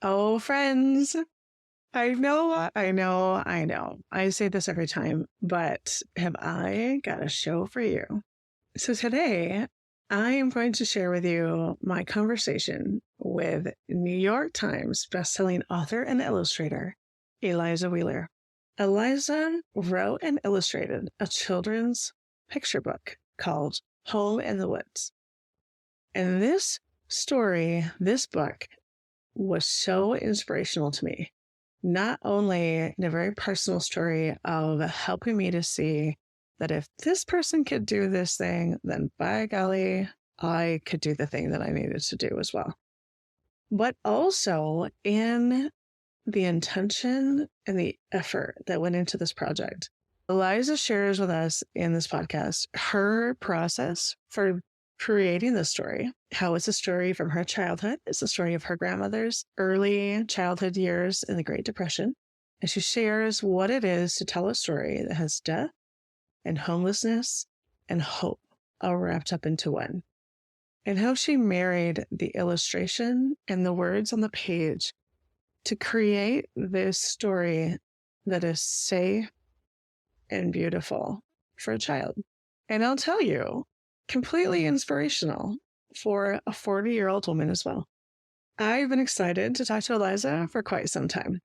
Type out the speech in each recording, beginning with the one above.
Oh, friends. I know. I say this every time, but have I got a show for you? So today, I am going to share with you my conversation with New York Times bestselling author and illustrator, Eliza Wheeler. Eliza wrote and illustrated a children's picture book called Home in the Woods. And this book was so inspirational to me. Not only in a very personal story of helping me to see that if this person could do this thing, then by golly, I could do the thing that I needed to do as well. But also in the intention and the effort that went into this project. Eliza shares with us in this podcast her process for creating the story, how it's a story from her childhood. It's a story of her grandmother's early childhood years in the Great Depression. And she shares what it is to tell a story that has death and homelessness and hope all wrapped up into one. And how she married the illustration and the words on the page to create this story that is safe and beautiful for a child. And I'll tell you, completely inspirational for a 40-year-old woman as well. I've been excited to talk to Eliza for quite some time.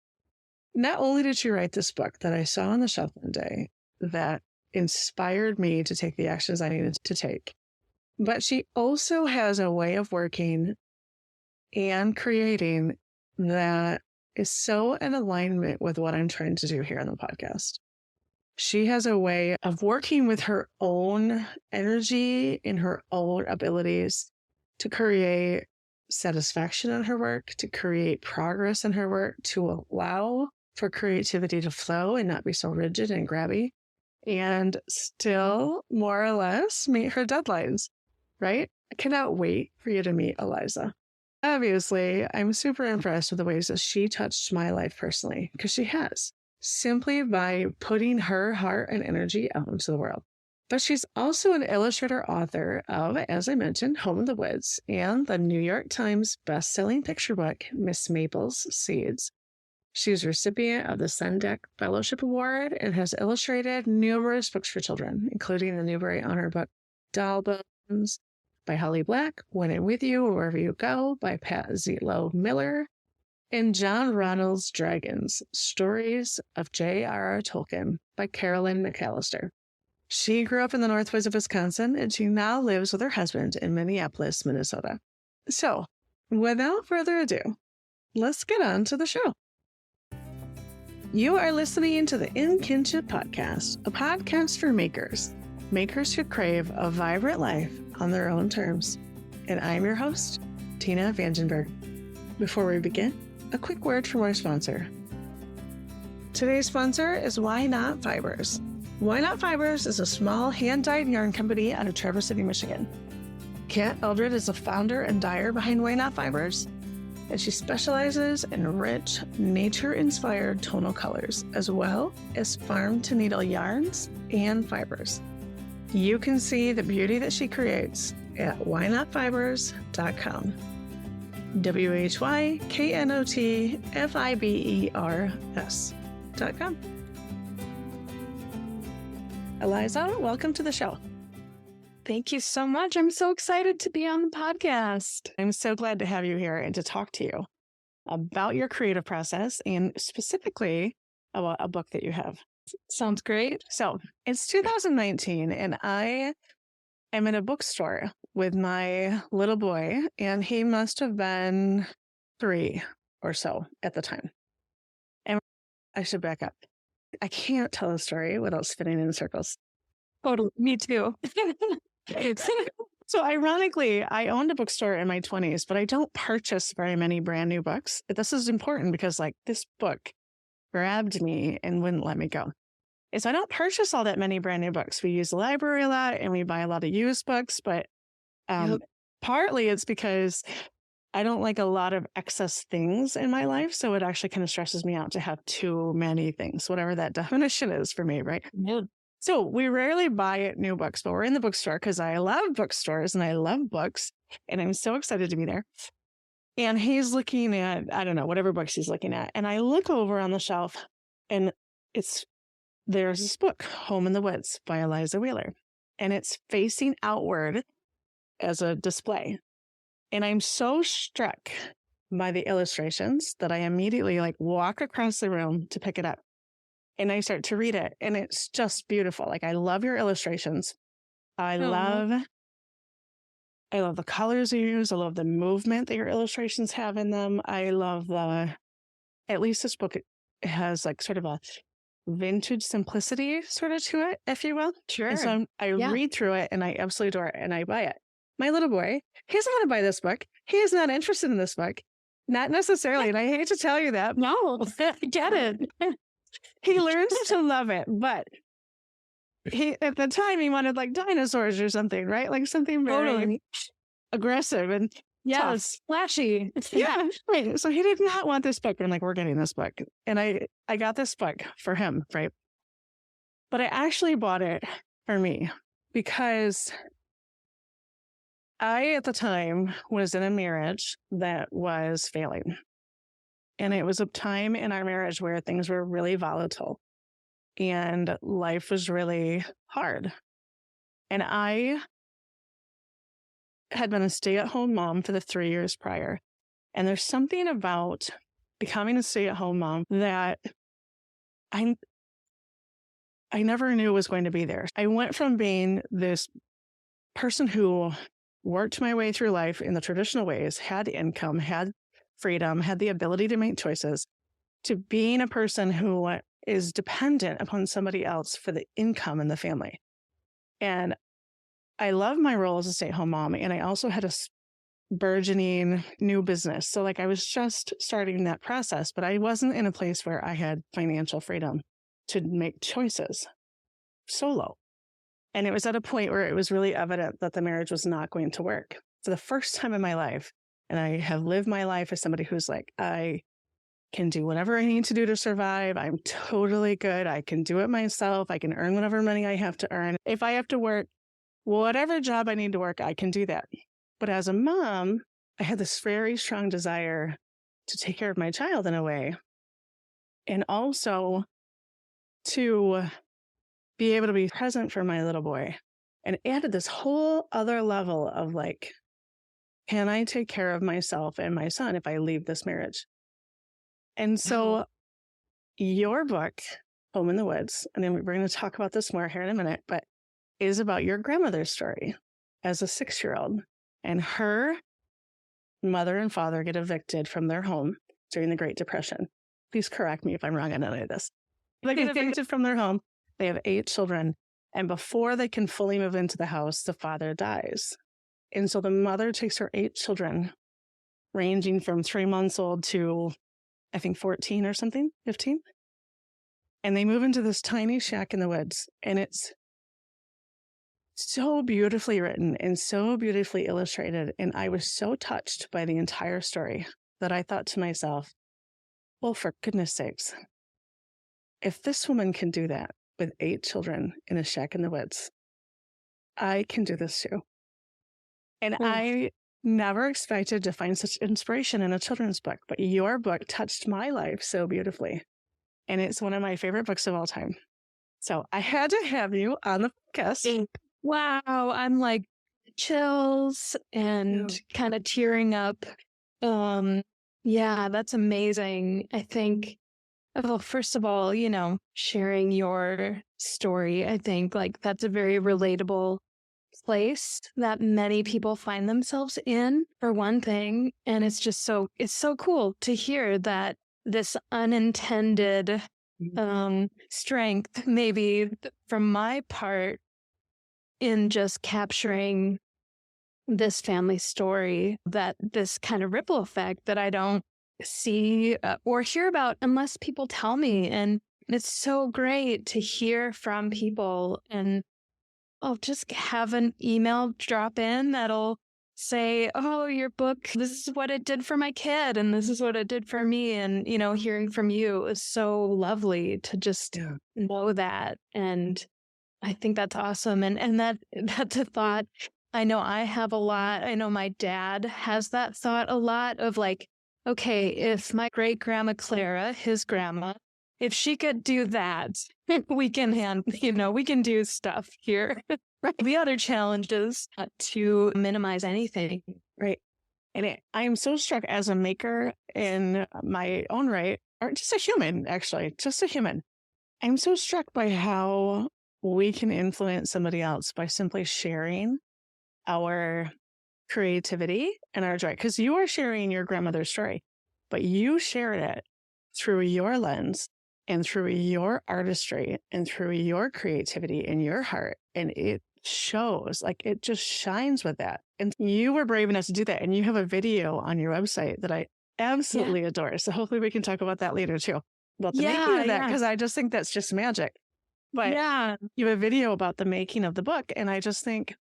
Not only did she write this book that I saw on the shelf one day that inspired me to take the actions I needed to take, but she also has a way of working and creating that is so in alignment with what I'm trying to do here on the podcast. She has a way of working with her own energy and her own abilities to create satisfaction in her work, to create progress in her work, to allow for creativity to flow and not be so rigid and grabby, and still more or less meet her deadlines, right? I cannot wait for you to meet Eliza. Obviously, I'm super impressed with the ways that she touched my life personally, because she has, simply by putting her heart and energy out into the world. But she's also an illustrator author of, as I mentioned, Home in the Woods and the New York Times best-selling picture book, Miss Maple's Seeds. She's a recipient of the Sundeck Fellowship Award and has illustrated numerous books for children, including the Newbery Honor book, Doll Bones, by Holly Black, When I'm With You, Wherever You Go, by Pat Zietlow Miller, and John Ronald's Dragons, Stories of J.R.R. Tolkien, by Carolyn McAllister. She grew up in the Northwoods of Wisconsin, and she now lives with her husband in Minneapolis, Minnesota. So, without further ado, let's get on to the show. You are listening to the In Kinship Podcast, a podcast for makers who crave a vibrant life on their own terms. And I'm your host, Tina Vandenberg. Before we begin, a quick word from our sponsor. Today's sponsor is Why Not Fibers. Why Not Fibers is a small hand-dyed yarn company out of Traverse City, Michigan. Kat Eldred is the founder and dyer behind Why Not Fibers, and she specializes in rich, nature-inspired tonal colors, as well as farm-to-needle yarns and fibers. You can see the beauty that she creates at whynotfibers.com. WHYKNOTFIBERS.com. Eliza, welcome to the show. Thank you so much. I'm so excited to be on the podcast. I'm so glad to have you here and to talk to you about your creative process and specifically about a book that you have. Sounds great. So it's 2019 and I am in a bookstore with my little boy, and he must have been 3 or so at the time. And I should back up. I can't tell a story without spinning in circles. Totally. Me too. So ironically, I owned a bookstore in my 20s, but I don't purchase very many brand new books. This is important because this book grabbed me and wouldn't let me go. And so I don't purchase all that many brand new books. We use the library a lot and we buy a lot of used books, but partly it's because I don't like a lot of excess things in my life. So it actually kind of stresses me out to have too many things, whatever that definition is for me, right? Yeah. So we rarely buy new books, but we're in the bookstore because I love bookstores and I love books and I'm so excited to be there. And he's looking at, I don't know, whatever books he's looking at. And I look over on the shelf and there's this book, Home in the Woods by Eliza Wheeler. And it's facing outward as a display. And I'm so struck by the illustrations that I immediately walk across the room to pick it up. And I start to read it. And it's just beautiful. Like, I love your illustrations. I love the colors you use. I love the movement that your illustrations have in them. I love at least this book has sort of a vintage simplicity sort of to it, if you will. Sure. And so I read through it and I absolutely adore it and I buy it. My little boy, he doesn't want to buy this book. He is not interested in this book. Not necessarily. And I hate to tell you that. No, I get it. He learns to love it, but at the time he wanted dinosaurs or something, right? Like something very aggressive and tough. Flashy. Yeah, right. So he did not want this book. And we're getting this book. And I got this book for him, right? But I actually bought it for me because I, at the time, was in a marriage that was failing. And it was a time in our marriage where things were really volatile and life was really hard. And I had been a stay-at-home mom for the 3 years prior. And there's something about becoming a stay-at-home mom that I never knew was going to be there. I went from being this person who worked my way through life in the traditional ways, had income, had freedom, had the ability to make choices, to being a person who is dependent upon somebody else for the income in the family. And I love my role as a stay-at-home mom. And I also had a burgeoning new business. So I was just starting that process, but I wasn't in a place where I had financial freedom to make choices solo. And it was at a point where it was really evident that the marriage was not going to work. For the first time in my life, and I have lived my life as somebody who's I can do whatever I need to do to survive. I'm totally good. I can do it myself. I can earn whatever money I have to earn. If I have to work, whatever job I need to work, I can do that. But as a mom, I had this very strong desire to take care of my child in a way. And also to be able to be present for my little boy. And it added this whole other level of can I take care of myself and my son if I leave this marriage? And so your book, Home in the Woods, and then we're going to talk about this more here in a minute, but is about your grandmother's story as a 6-year-old. And her mother and father get evicted from their home during the Great Depression. Please correct me if I'm wrong on any of this. They get evicted from their home. They have 8 children. And before they can fully move into the house, the father dies. And so the mother takes her 8 children, ranging from 3 months old to, I think, 14 or something, 15. And they move into this tiny shack in the woods. And it's so beautifully written and so beautifully illustrated. And I was so touched by the entire story that I thought to myself, well, for goodness sakes, if this woman can do that with 8 children in a shack in the woods, I can do this too. And I never expected to find such inspiration in a children's book, but your book touched my life so beautifully. And it's one of my favorite books of all time. So I had to have you on the podcast. Wow. I'm chills and kind of tearing up. Yeah, that's amazing. I think, well, first of all, sharing your story, I think that's a very relatable place that many people find themselves in, for one thing. And it's so cool to hear that this unintended strength, maybe from my part, in just capturing this family story, that this kind of ripple effect that I don't see or hear about unless people tell me. And it's so great to hear from people, and I'll just have an email drop in that'll say, oh, your book, this is what it did for my kid, and this is what it did for me. And, hearing from you is so lovely to just know that. And I think that's awesome. And that's a thought I know I have a lot. I know my dad has that thought a lot of like, okay, if my great grandma Clara, his grandma, if she could do that, we can we can do stuff here. Right. The other challenge is to minimize anything. Right. And I am so struck as a maker in my own right, or just a human, actually, just a human. I'm so struck by how we can influence somebody else by simply sharing our creativity and our joy. Because you are sharing your grandmother's story, but you shared it through your lens and through your artistry and through your creativity in your heart. And it shows, like it just shines with that. And you were brave enough to do that. And you have a video on your website that I absolutely adore. So hopefully we can talk about that later too, about the making of that, because I just think that's just magic. But you have a video about the making of the book. And I just think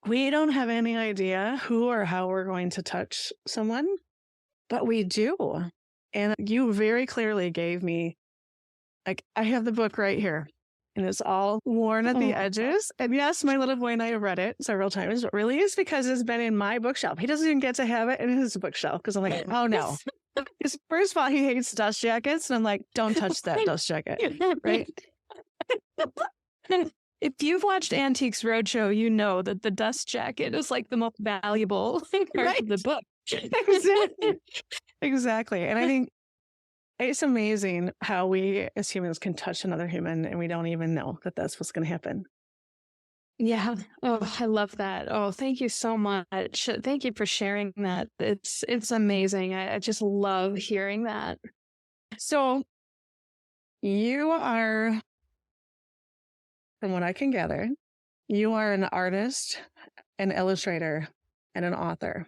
we don't have any idea who or how we're going to touch someone, but we do. And you very clearly gave me, like, I have the book right here and it's all worn at the edges. And yes, my little boy and I have read it several times, but really it's because it's been in my bookshelf. He doesn't even get to have it in his bookshelf because I'm like, oh no. Because first of all, he hates dust jackets. And I'm like, don't touch that dust jacket. Right. If you've watched Antiques Roadshow, you know that the dust jacket is like the most valuable part of the book. Exactly. And I think it's amazing how we as humans can touch another human and we don't even know that that's what's going to happen. Yeah. Oh, I love that. Oh, thank you so much. Thank you for sharing that. It's amazing. I just love hearing that. So you are, from what I can gather, you are an artist, an illustrator, and an author.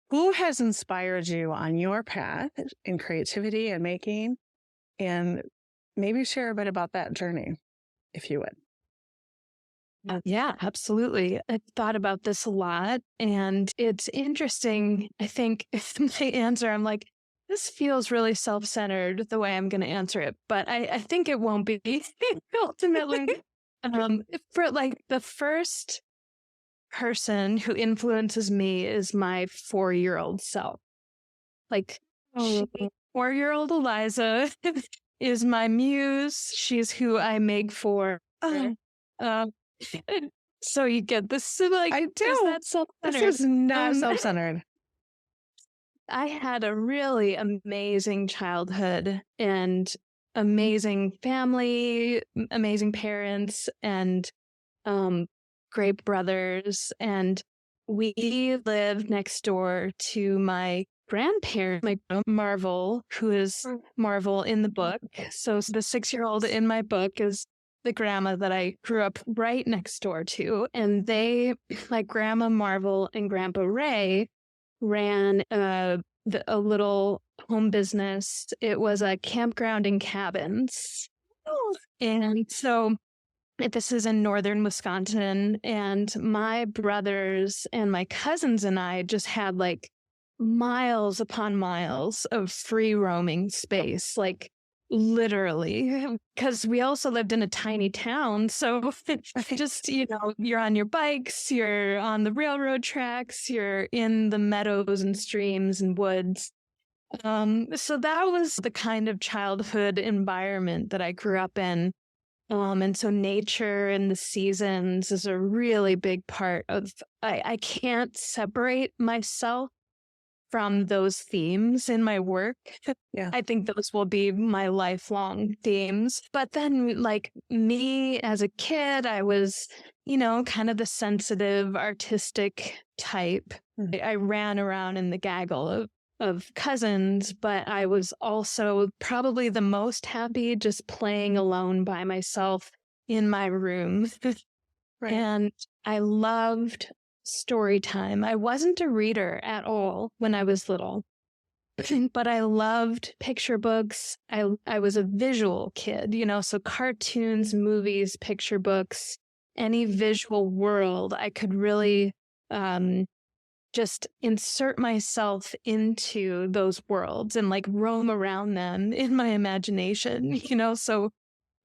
Who has inspired you on your path in creativity and making? And maybe share a bit about that journey, if you would. Yeah, absolutely. I've thought about this a lot, and it's interesting. I think if my answer, I'm like, this feels really self-centered the way I'm going to answer it, but I think it won't be ultimately. For like the first person who influences me is my 4-year-old self. Like 4-year-old Eliza is my muse. She's who I make for. So you get this, like, I do. Is that self-centered? This is not self-centered. I had a really amazing childhood and amazing family, amazing parents, and great brothers. And we lived next door to my grandparents, my Marvel, who is Marvel in the book. So the 6-year-old in my book is the grandma that I grew up right next door to. And they, like Grandma Marvel and Grandpa Ray, ran a little home business. It was a campground and cabins. And so this is in northern Wisconsin. And my brothers and my cousins and I just had like miles upon miles of free roaming space, like literally, because we also lived in a tiny town. So just, you're on your bikes, you're on the railroad tracks, you're in the meadows and streams and woods. So that was the kind of childhood environment that I grew up in. And so nature and the seasons is a really big part of, I can't separate myself from those themes in my work. Yeah. I think those will be my lifelong themes. But then, like me as a kid, I was, kind of the sensitive, artistic type. I ran around in the gaggle of cousins, but I was also probably the most happy just playing alone by myself in my room. Right. And I loved story time. I wasn't a reader at all when I was little, but I loved picture books. I was a visual kid, so cartoons, movies, picture books, any visual world, I could really just insert myself into those worlds and like roam around them in my imagination, so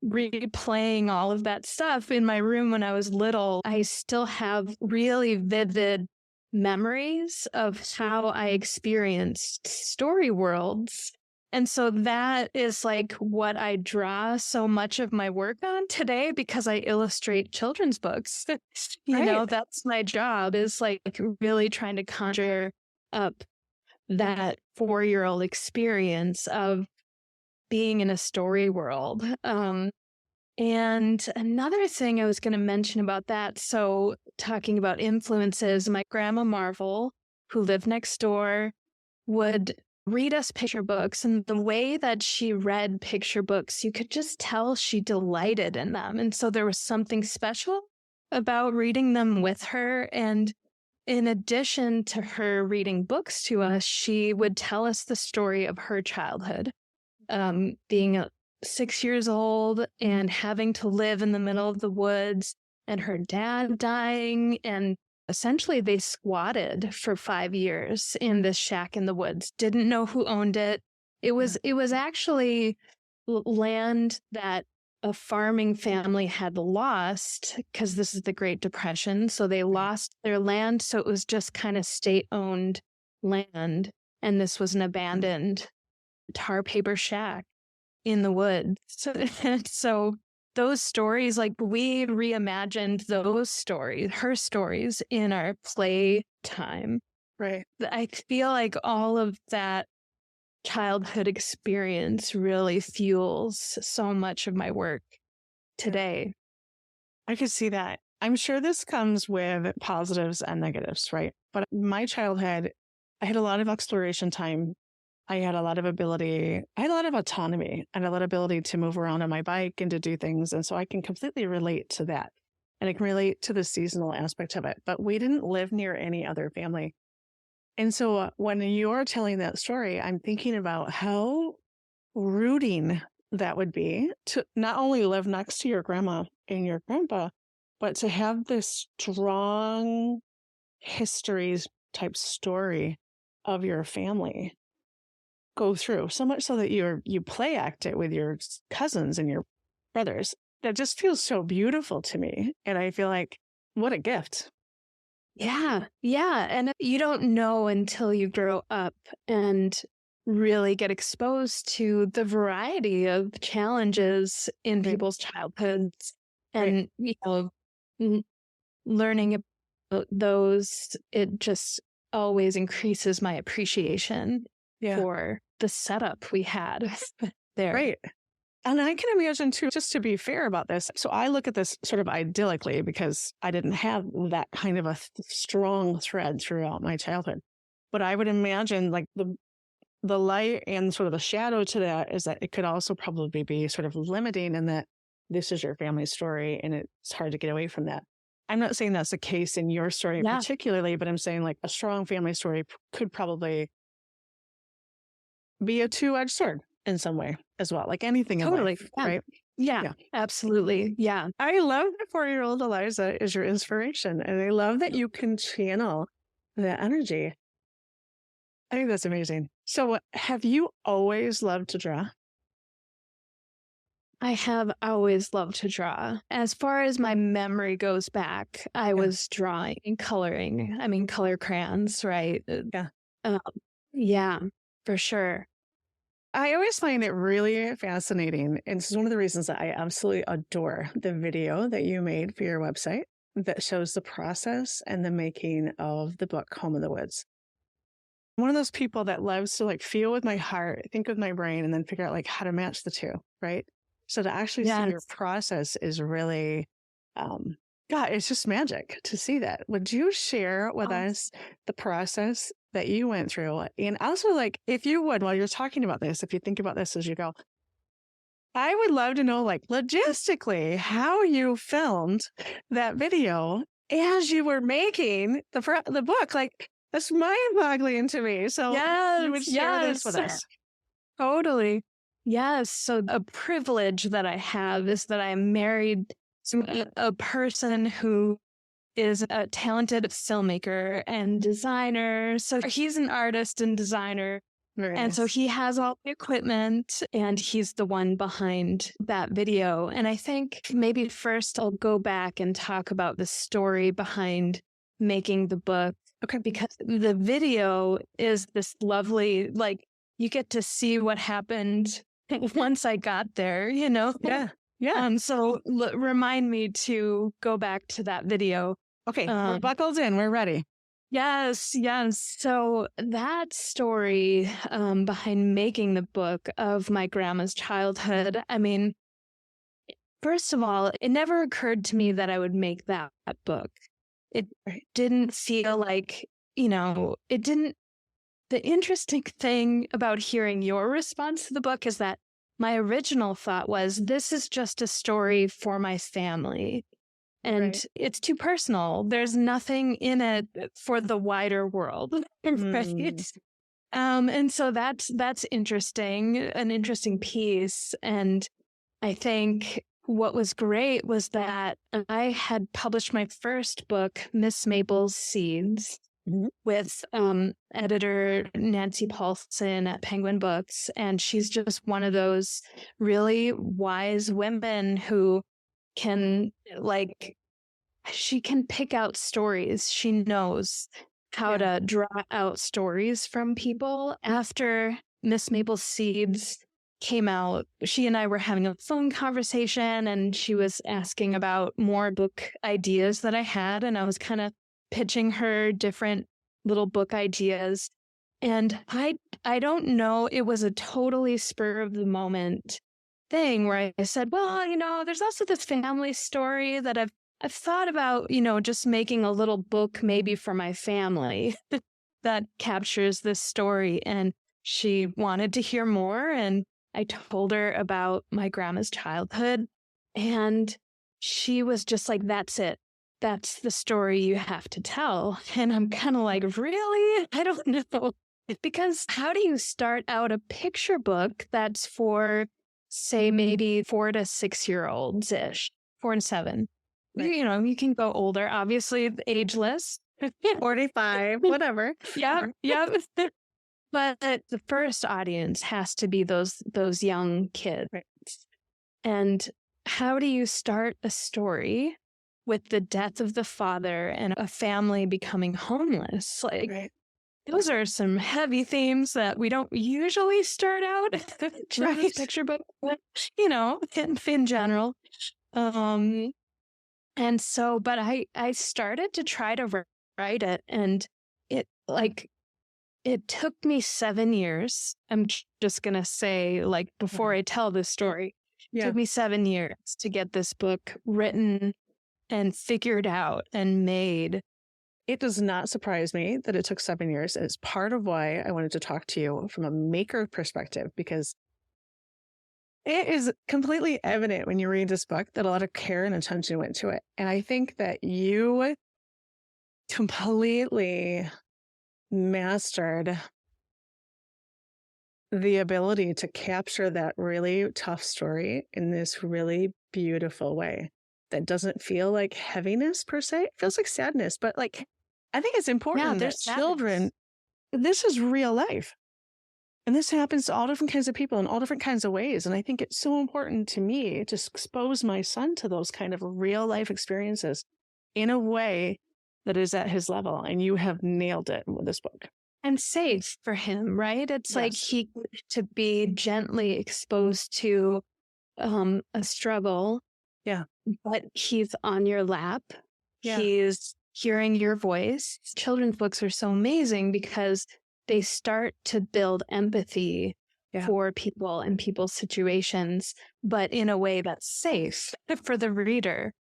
replaying all of that stuff in my room when I was little, I still have really vivid memories of how I experienced story worlds. And so that is like what I draw so much of my work on today, because I illustrate children's books. Right. That's my job, is like really trying to conjure up that 4-year-old experience of being in a story world. And another thing I was going to mention about that, so talking about influences, my grandma Marvel, who lived next door, would read us picture books. And the way that she read picture books, you could just tell she delighted in them. And so there was something special about reading them with her. And in addition to her reading books to us, she would tell us the story of her childhood, being 6 years old and having to live in the middle of the woods, and her dad dying. And essentially they squatted for 5 years in this shack in the woods, didn't know who owned it. It was actually land that a farming family had lost, because this is the Great Depression. So they lost their land. So it was just kind of state-owned land. And this was an abandoned tar paper shack in the woods. So those stories, like, we reimagined those stories, her stories, in our play time. Right. I feel like all of that childhood experience really fuels so much of my work today. I could see that. I'm sure this comes with positives and negatives, right? But my childhood, I had a lot of exploration time. I had a lot of ability. I had a lot of autonomy and a lot of ability to move around on my bike and to do things. And so I can completely relate to that. And I can relate to the seasonal aspect of it. But we didn't live near any other family. And so when you're telling that story, I'm thinking about how rooting that would be to not only live next to your grandma and your grandpa, but to have this strong histories type story of your family go through, so much so that you play act it with your cousins and your brothers. That just feels so beautiful to me. And I feel like, what a gift. Yeah. And you don't know until you grow up and really get exposed to the variety of challenges in people's childhoods. And, learning about those, it just always increases my appreciation for the setup we had there. Right. And I can imagine too, just to be fair about this. So I look at this sort of idyllically because I didn't have that kind of a strong thread throughout my childhood. But I would imagine like the light and sort of the shadow to that is that it could also probably be sort of limiting in that this is your family story and it's hard to get away from that. I'm not saying that's the case in your story particularly, but I'm saying like a strong family story could probably be a two-edged sword in some way as well, like anything in life, right? Yeah, absolutely. Yeah. I love that 4-year-old Eliza is your inspiration. And I love that you can channel that energy. I think that's amazing. So have you always loved to draw? I have always loved to draw. As far as my memory goes back, I was drawing and coloring. I mean, color crayons, right? Yeah, for sure. I always find it really fascinating. And this is one of the reasons that I absolutely adore the video that you made for your website that shows the process and the making of the book, Home in the Woods. I'm one of those people that loves to like feel with my heart, think with my brain, and then figure out like how to match the two, right? So to actually see your process is really, God, it's just magic to see that. Would you share with us the process that you went through? And also, like, if you would, while you're talking about this, if you think about this as you go, I would love to know, like, logistically, how you filmed that video as you were making the book. Like, that's mind-boggling to me. So you would share this with us. Totally. Yes. So a privilege that I have is that I'm married to a person who is a talented filmmaker and designer. So he's an artist and designer. Very And so nice. he has all the equipment and he's the one behind that video. And I think maybe first I'll go back and talk about the story behind making the book. Okay. Because the video is this lovely, like, you get to see what happened once I got there, you know? Yeah. Yeah. So remind me to go back to that video. Okay. We're buckled in. We're ready. Yes, yes. So that story behind making the book of my grandma's childhood, I mean, first of all, it never occurred to me that I would make that book. It didn't feel like, it didn't. The interesting thing about hearing your response to the book is that my original thought was, this is just a story for my family. And it's too personal. There's nothing in it for the wider world. Right? And so that's interesting, an interesting piece. And I think what was great was that I had published my first book, Miss Mabel's Seeds, with editor Nancy Paulson at Penguin Books. And she's just one of those really wise women who can, she can pick out stories. She knows how to draw out stories from people. After Miss Mabel's Seeds came out, she and I were having a phone conversation and she was asking about more book ideas that I had. And I was kind of pitching her different little book ideas. And I don't know, it was a totally spur of the moment thing where I said, well, there's also this family story that I've thought about, just making a little book maybe for my family that captures this story. And she wanted to hear more. And I told her about my grandma's childhood. And she was just like, that's it. That's the story you have to tell. And I'm kind of like, really? I don't know. Because how do you start out a picture book that's for, say, maybe 4 to 6 year olds ish, 4 and 7? Right. You can go older, obviously ageless. 45, whatever. Yeah. But the first audience has to be those young kids. Right. And how do you start a story with the death of the father and a family becoming homeless? Those are some heavy themes that we don't usually start out children's picture book, in general. And so, but I started to try to write it, and it took me 7 years. I'm just going to say, before I tell this story, it took me 7 years to get this book written and figured out and made. It does not surprise me that it took 7 years. And it's part of why I wanted to talk to you from a maker perspective, because it is completely evident when you read this book that a lot of care and attention went to it. And I think that you completely mastered the ability to capture that really tough story in this really beautiful way that doesn't feel like heaviness per se. It feels like sadness, but I think it's important that children, this is real life. And this happens to all different kinds of people in all different kinds of ways. And I think it's so important to me to expose my son to those kind of real life experiences in a way that is at his level. And you have nailed it with this book. And safe for him, right? It's like he to be gently exposed to a struggle. Yeah. But he's on your lap. Yeah. He's hearing your voice. Children's books are so amazing because they start to build empathy for people and people's situations, but in a way that's safe for the reader,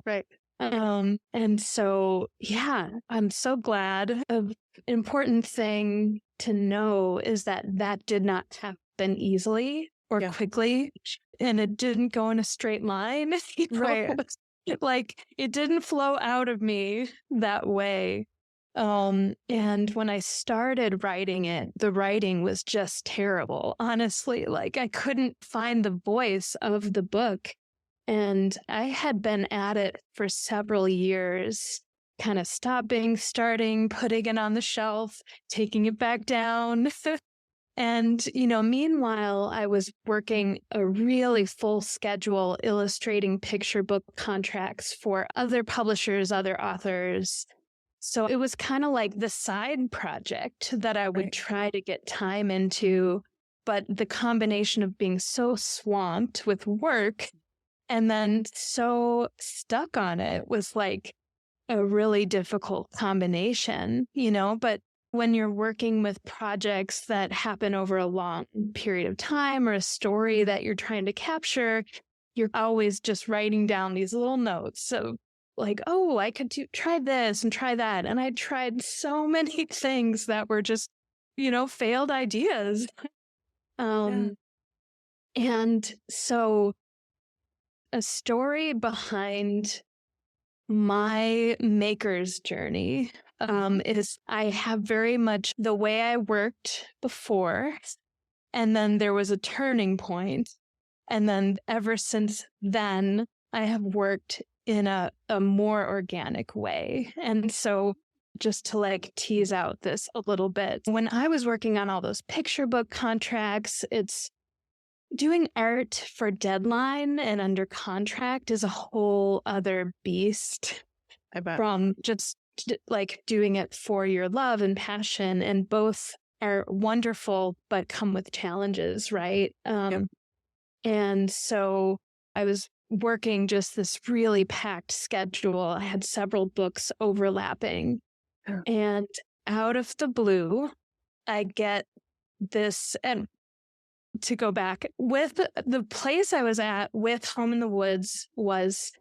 Right. And so, I'm so glad. An important thing to know is that did not happen easily or quickly, and it didn't go in a straight line. Right. It didn't flow out of me that way. And when I started writing it, the writing was just terrible. Honestly, I couldn't find the voice of the book. And I had been at it for several years, kind of stopping, starting, putting it on the shelf, taking it back down. And, meanwhile, I was working a really full schedule illustrating picture book contracts for other publishers, other authors. So it was kind of like the side project that I would try to get time into. But the combination of being so swamped with work and then so stuck on it was like a really difficult combination, but when you're working with projects that happen over a long period of time or a story that you're trying to capture, you're always just writing down these little notes. So like, oh, I could try this and try that. And I tried so many things that were just, failed ideas. And so a story behind my maker's journey is I have very much the way I worked before, and then there was a turning point, and then ever since then, I have worked in a more organic way. And so just to like tease out this a little bit, when I was working on all those picture book contracts, it's doing art for deadline and under contract is a whole other beast. I bet. From just like doing it for your love and passion, and both are wonderful but come with challenges, right? And so I was working just this really packed schedule. I had several books overlapping, and out of the blue I get this. And to go back, with the place I was at with Home in the Woods was,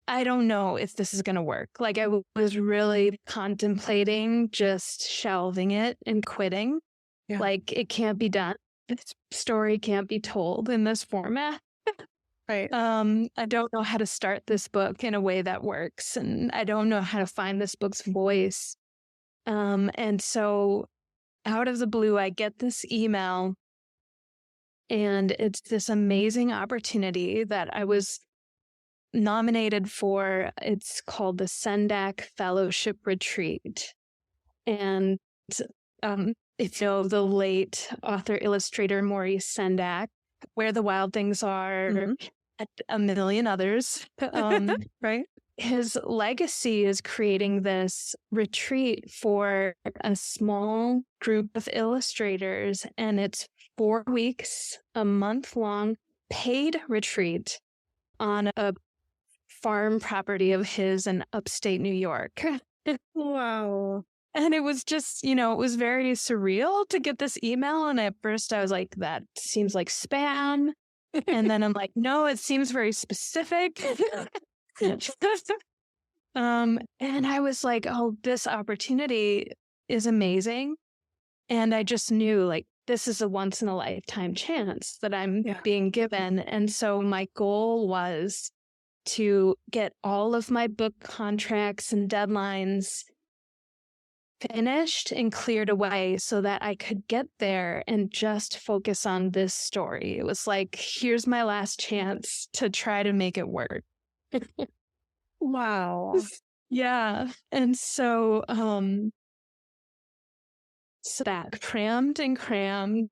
I don't know if this is going to work. Like I was really contemplating just shelving it and quitting. Like it can't be done. This story can't be told in this format. Right. I don't know how to start this book in a way that works, and I don't know how to find this book's voice. And so out of the blue, I get this email, and it's this amazing opportunity that I was nominated for. It's called the Sendak Fellowship Retreat. And if you know the late author illustrator Maurice Sendak, Where the Wild Things Are, and a million others, right? His legacy is creating this retreat for a small group of illustrators, and it's 4 weeks, a month-long paid retreat on a farm property of his in upstate New York. Wow. And it was just, it was very surreal to get this email. And at first I was like, that seems like spam. And then I'm like, no, it seems very specific. And I was like, oh, this opportunity is amazing. And I just knew like, this is a once in a lifetime chance that I'm being given. And so my goal was to get all of my book contracts and deadlines finished and cleared away so that I could get there and just focus on this story. It was like, here's my last chance to try to make it work. Wow. Yeah. And so, that crammed and crammed,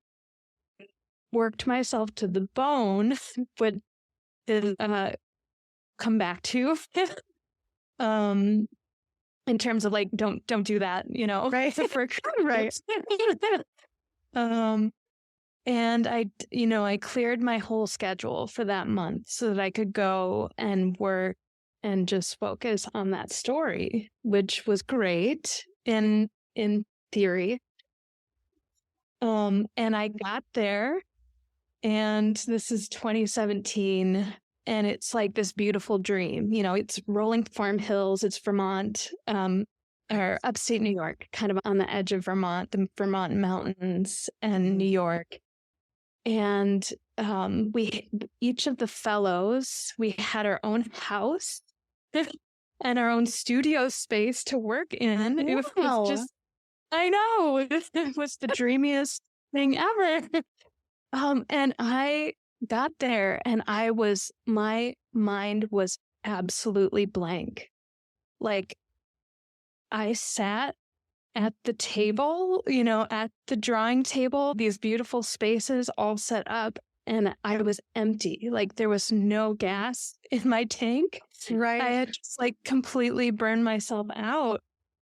worked myself to the bone, would come back to, in terms of like, don't do that, right? Right. And I cleared my whole schedule for that month so that I could go and work and just focus on that story, which was great in theory. And I got there, and this is 2017, and it's like this beautiful dream. It's rolling farm hills. It's Vermont, or upstate New York, kind of on the edge of Vermont, the Vermont mountains and New York. And each of the fellows, we had our own house and our own studio space to work in. Wow. It was just, I know, it was the dreamiest thing ever. And I got there, and my mind was absolutely blank. Like, I sat at the table, at the drawing table, these beautiful spaces all set up, and I was empty. Like there was no gas in my tank. Right. I had just like completely burned myself out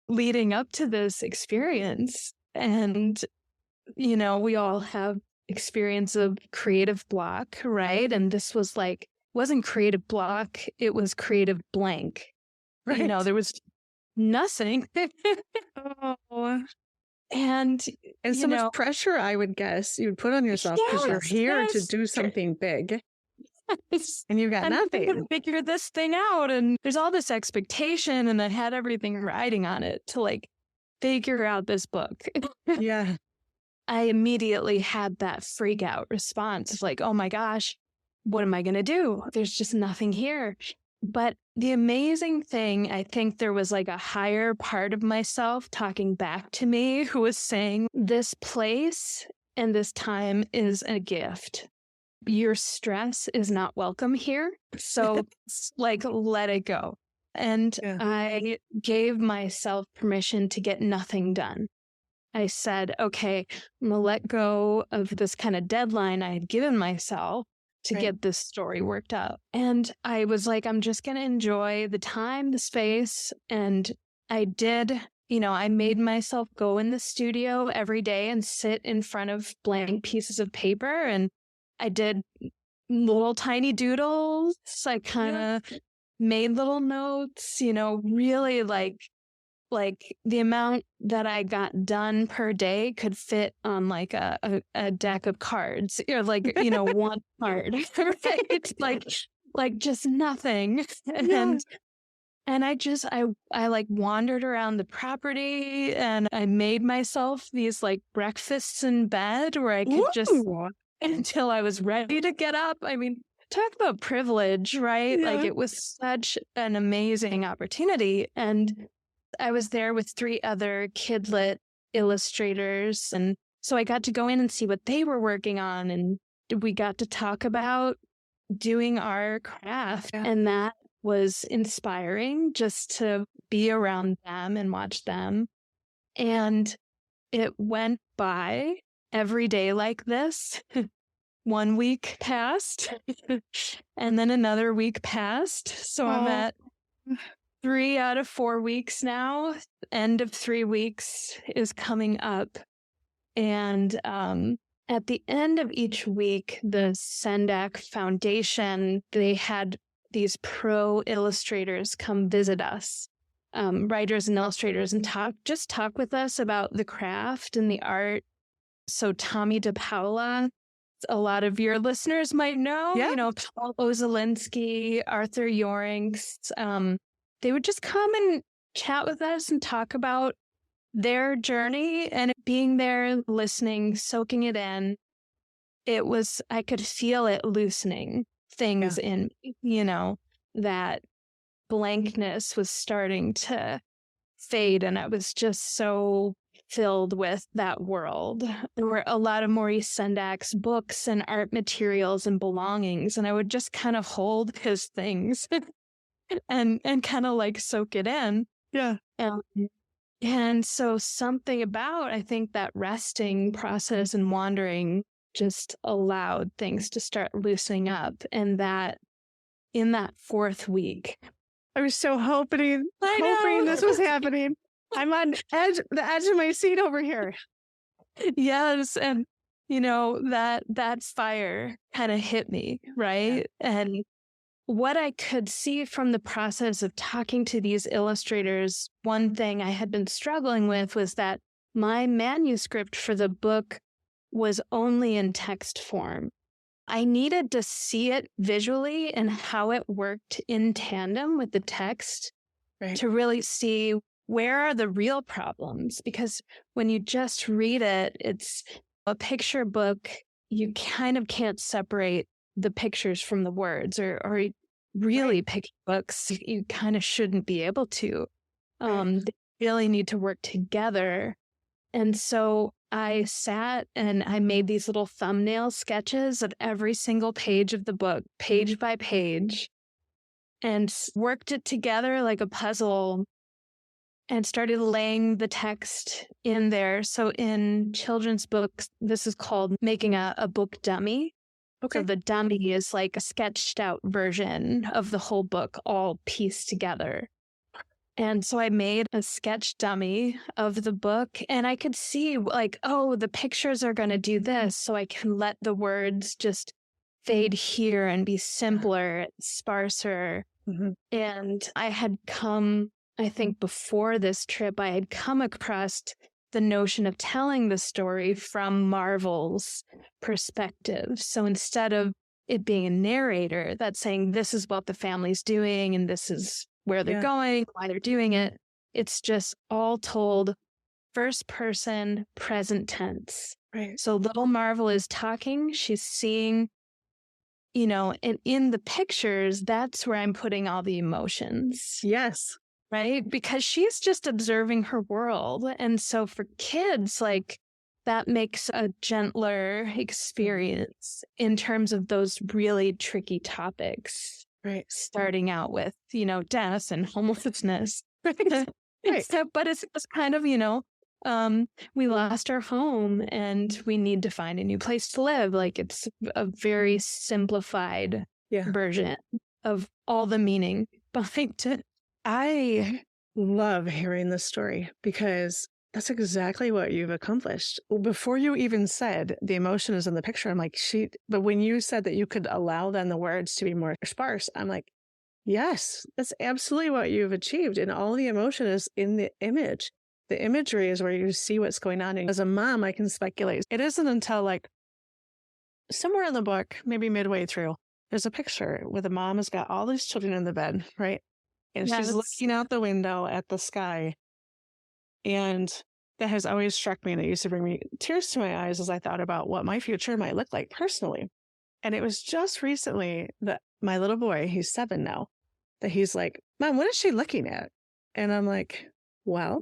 leading up to this experience. And, we all have experience of creative block, right? And this was like, wasn't creative block, it was creative blank. Right. There was nothing. Oh. And so much pressure, I would guess, you would put on yourself because you're here to do something big. And you've got nothing. I'm gonna figure this thing out. And there's all this expectation, and I had everything riding on it to like figure out this book. Yeah. I immediately had that freak out response of like, oh my gosh, what am I going to do? There's just nothing here. But the amazing thing, I think there was like a higher part of myself talking back to me who was saying, this place and this time is a gift. Your stress is not welcome here. So like, let it go. And I gave myself permission to get nothing done. I said, okay, I'm going to let go of this kind of deadline I had given myself to get this story worked out. And I was like, I'm just going to enjoy the time, the space. And I did, I made myself go in the studio every day and sit in front of blank pieces of paper. And I did little tiny doodles. I kind of made little notes, really like the amount that I got done per day could fit on like a deck of cards, or like, one card, right? Like just nothing. And I like wandered around the property, and I made myself these like breakfasts in bed where I could just until I was ready to get up. I mean, talk about privilege, right? Like it was such an amazing opportunity. And I was there with 3 other kidlit illustrators. And so I got to go in and see what they were working on. And we got to talk about doing our craft. And that was inspiring just to be around them and watch them. And it went by every day like this. 1 week passed and then another week passed. So I'm at 3 out of 4 weeks now. End of 3 weeks is coming up. And at the end of each week, the Sendak Foundation, they had these pro illustrators come visit us, writers and illustrators, and talk with us about the craft and the art. So Tommy DePaula, a lot of your listeners might know, Paul Ozolinsky, Arthur Yorinks, they would just come and chat with us and talk about their journey, and being there, listening, soaking it in. I could feel it loosening things in, that blankness was starting to fade. And I was just so filled with that world. There were a lot of Maurice Sendak's books and art materials and belongings, and I would just kind of hold his things and kind of like soak it in. Yeah. And so something about, I think, that resting process and wandering just allowed things to start loosening up. And that in that 4th week, I was so hoping this was happening. I'm on the edge of my seat over here. Yes. And, that fire kind of hit me, right? Yeah. And what I could see from the process of talking to these illustrators, one thing I had been struggling with was that my manuscript for the book was only in text form. I needed to see it visually and how it worked in tandem with the text to really see where are the real problems. Because when you just read it, it's a picture book. You kind of can't separate the pictures from the words, or really picture books, you kind of shouldn't be able to. They really need to work together. And so I sat and I made these little thumbnail sketches of every single page of the book, page by page, and worked it together like a puzzle and started laying the text in there. So in children's books, this is called making a book dummy. Okay. So the dummy is like a sketched out version of the whole book all pieced together. And so I made a sketch dummy of the book, and I could see like, oh, the pictures are going to do this. So I can let the words just fade here and be simpler, sparser. Mm-hmm. And I had come, I think before this trip, I had come across the notion of telling the story from Marvel's perspective. So instead of it being a narrator that's saying, this is what the family's doing and this is where they're going, why they're doing it, it's just all told first person, present tense. Right. So little Marvel is talking, she's seeing, and in the pictures, that's where I'm putting all the emotions. Yes. Right? Because she's just observing her world. And so for kids, like that makes a gentler experience in terms of those really tricky topics. Right. Starting out with, death and homelessness. Right. But it's kind of, we lost our home and we need to find a new place to live. Like it's a very simplified version of all the meaning behind it. I love hearing this story because that's exactly what you've accomplished. Before you even said the emotion is in the picture, I'm like, but when you said that you could allow then the words to be more sparse, I'm like, yes, that's absolutely what you've achieved. And all the emotion is in the image. The imagery is where you see what's going on. And as a mom, I can speculate. It isn't until like somewhere in the book, maybe midway through, there's a picture where the mom has got all these children in the bed, right? And she's looking out the window at the sky. And that has always struck me. And it used to bring me tears to my eyes as I thought about what my future might look like personally. And it was just recently that my little boy, he's 7 now, that he's like, Mom, what is she looking at? And I'm like, well,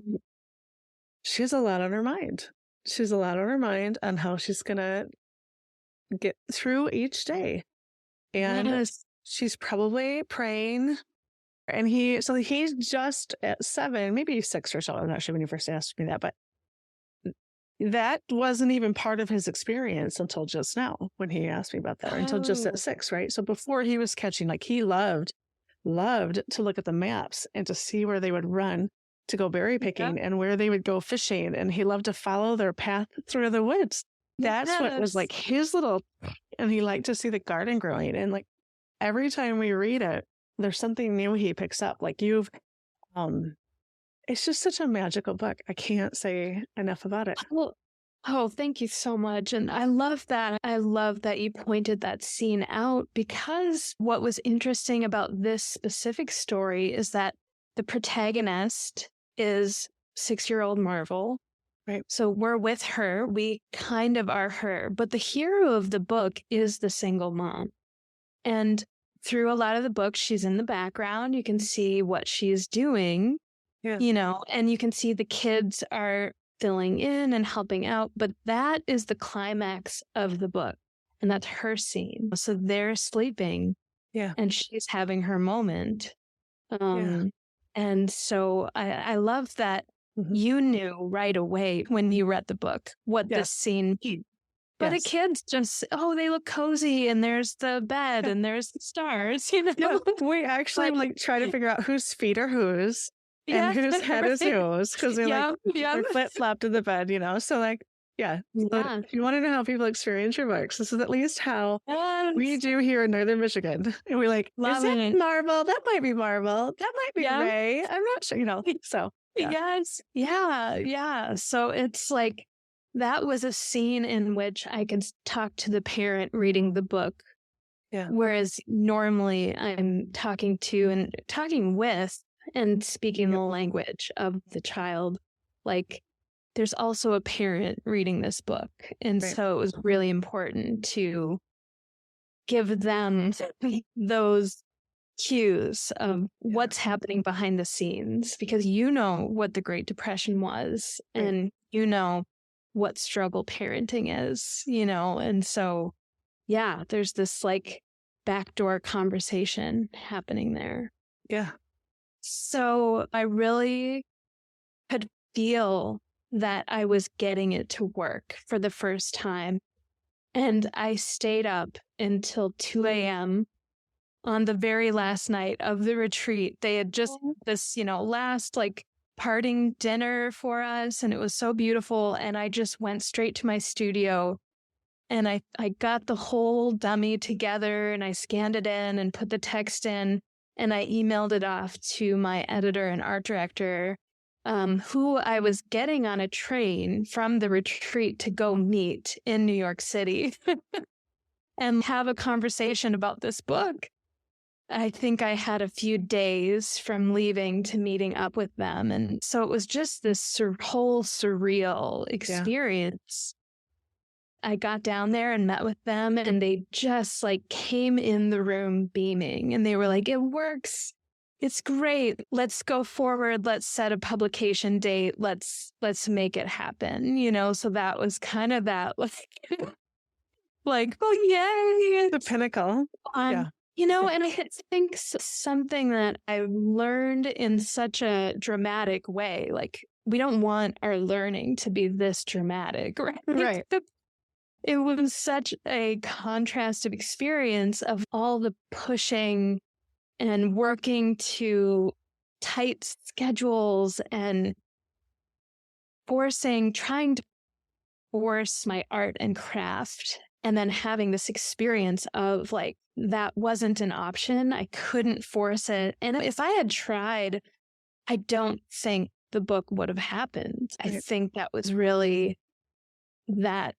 she has a lot on her mind. She's a lot on her mind on how she's going to get through each day. And she's probably praying. And he's just at 7, maybe 6 or so. I'm not sure when you first asked me that, but that wasn't even part of his experience until just now when he asked me about that, or until just at 6, right? So before he was catching, like he loved to look at the maps and to see where they would run to go berry picking and where they would go fishing. And he loved to follow their path through the woods. That's what was like his little, and he liked to see the garden growing. And like every time we read it, there's something new he picks up. Like it's just such a magical book. I can't say enough about it. Oh, thank you so much. And I love that. I love that you pointed that scene out, because what was interesting about this specific story is that the protagonist is 6-year-old Marvel. Right. So we're with her. We kind of are her. But the hero of the book is the single mom. And through a lot of the book, she's in the background. You can see what she's doing, and you can see the kids are filling in and helping out. But that is the climax of the book. And that's her scene. So they're sleeping. Yeah. And she's having her moment. And so I love that you knew right away when you read the book what this scene means. But the kids just, they look cozy, and there's the bed and there's the stars, Yeah, we actually try to figure out whose feet are whose and whose head is whose, because they're they're flip-flopped in the bed, So So if you want to know how people experience your books, this is at least how we do here in Northern Michigan. And we're like, is it Marvel? That might be Marvel. That might be Ray. I'm not sure, So yes. Yeah. So it's like, that was a scene in which I could talk to the parent reading the book. Yeah. Whereas normally I'm talking with and speaking the language of the child. Like there's also a parent reading this book. And so it was really important to give them those cues of what's happening behind the scenes, because what the Great Depression was, and what struggle parenting is, and so, there's this like backdoor conversation happening there. Yeah. So I really could feel that I was getting it to work for the first time. And I stayed up until 2 a.m. on the very last night of the retreat. They had just this, last like parting dinner for us, and it was so beautiful. And I just went straight to my studio, and I got the whole dummy together, and I scanned it in and put the text in, and I emailed it off to my editor and art director, who I was getting on a train from the retreat to go meet in New York City and have a conversation about this book. I think I had a few days from leaving to meeting up with them. And so it was just this whole surreal experience. I got down there and met with them, and they just like came in the room beaming, and they were like, it works. It's great. Let's go forward. Let's set a publication date. Let's make it happen. So that was kind of that like, oh yay. The pinnacle. And I think something that I learned in such a dramatic way, like we don't want our learning to be this dramatic, right? Right. It was such a contrast of experience of all the pushing and working to tight schedules and trying to force my art and craft, and then having this experience of like, that wasn't an option. I couldn't force it. And if I had tried, I don't think the book would have happened. Right. I think that was really that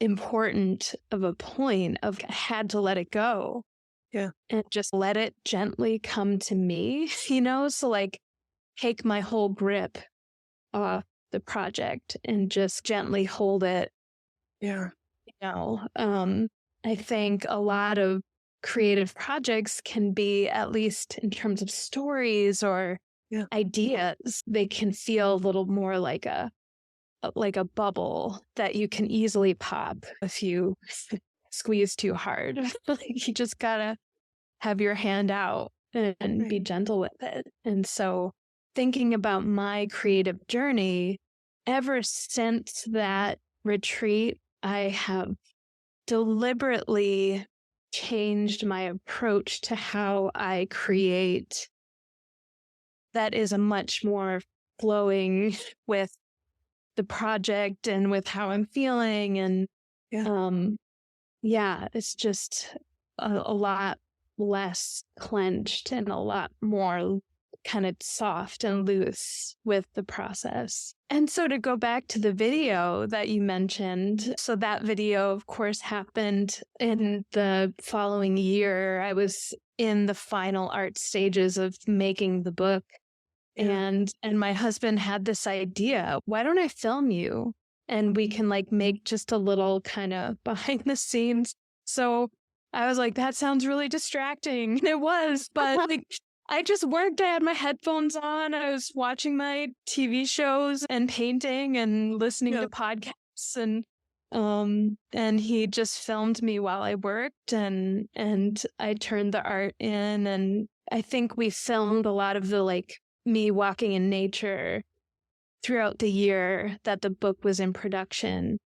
important of a point of I had to let it go. Yeah. And just let it gently come to me, so like take my whole grip off the project and just gently hold it. Yeah. I think a lot of creative projects can be, at least in terms of stories or ideas, they can feel a little more like a bubble that you can easily pop if you squeeze too hard. You just gotta have your hand out and be gentle with it. And so thinking about my creative journey, ever since that retreat, I have deliberately changed my approach to how I create that is a much more flowing with the project and with how I'm feeling. And it's just a lot less clenched and a lot more kind of soft and loose with the process. And so to go back to the video that you mentioned, so that video, of course, happened in the following year. I was in the final art stages of making the book. And my husband had this idea, why don't I film you? And we can like make just a little kind of behind the scenes. So I was like, that sounds really distracting. And it was, but like, I just worked. I had my headphones on. I was watching my TV shows and painting and listening to podcasts, and he just filmed me while I worked, and I turned the art in, and I think we filmed a lot of the like me walking in nature throughout the year that the book was in production,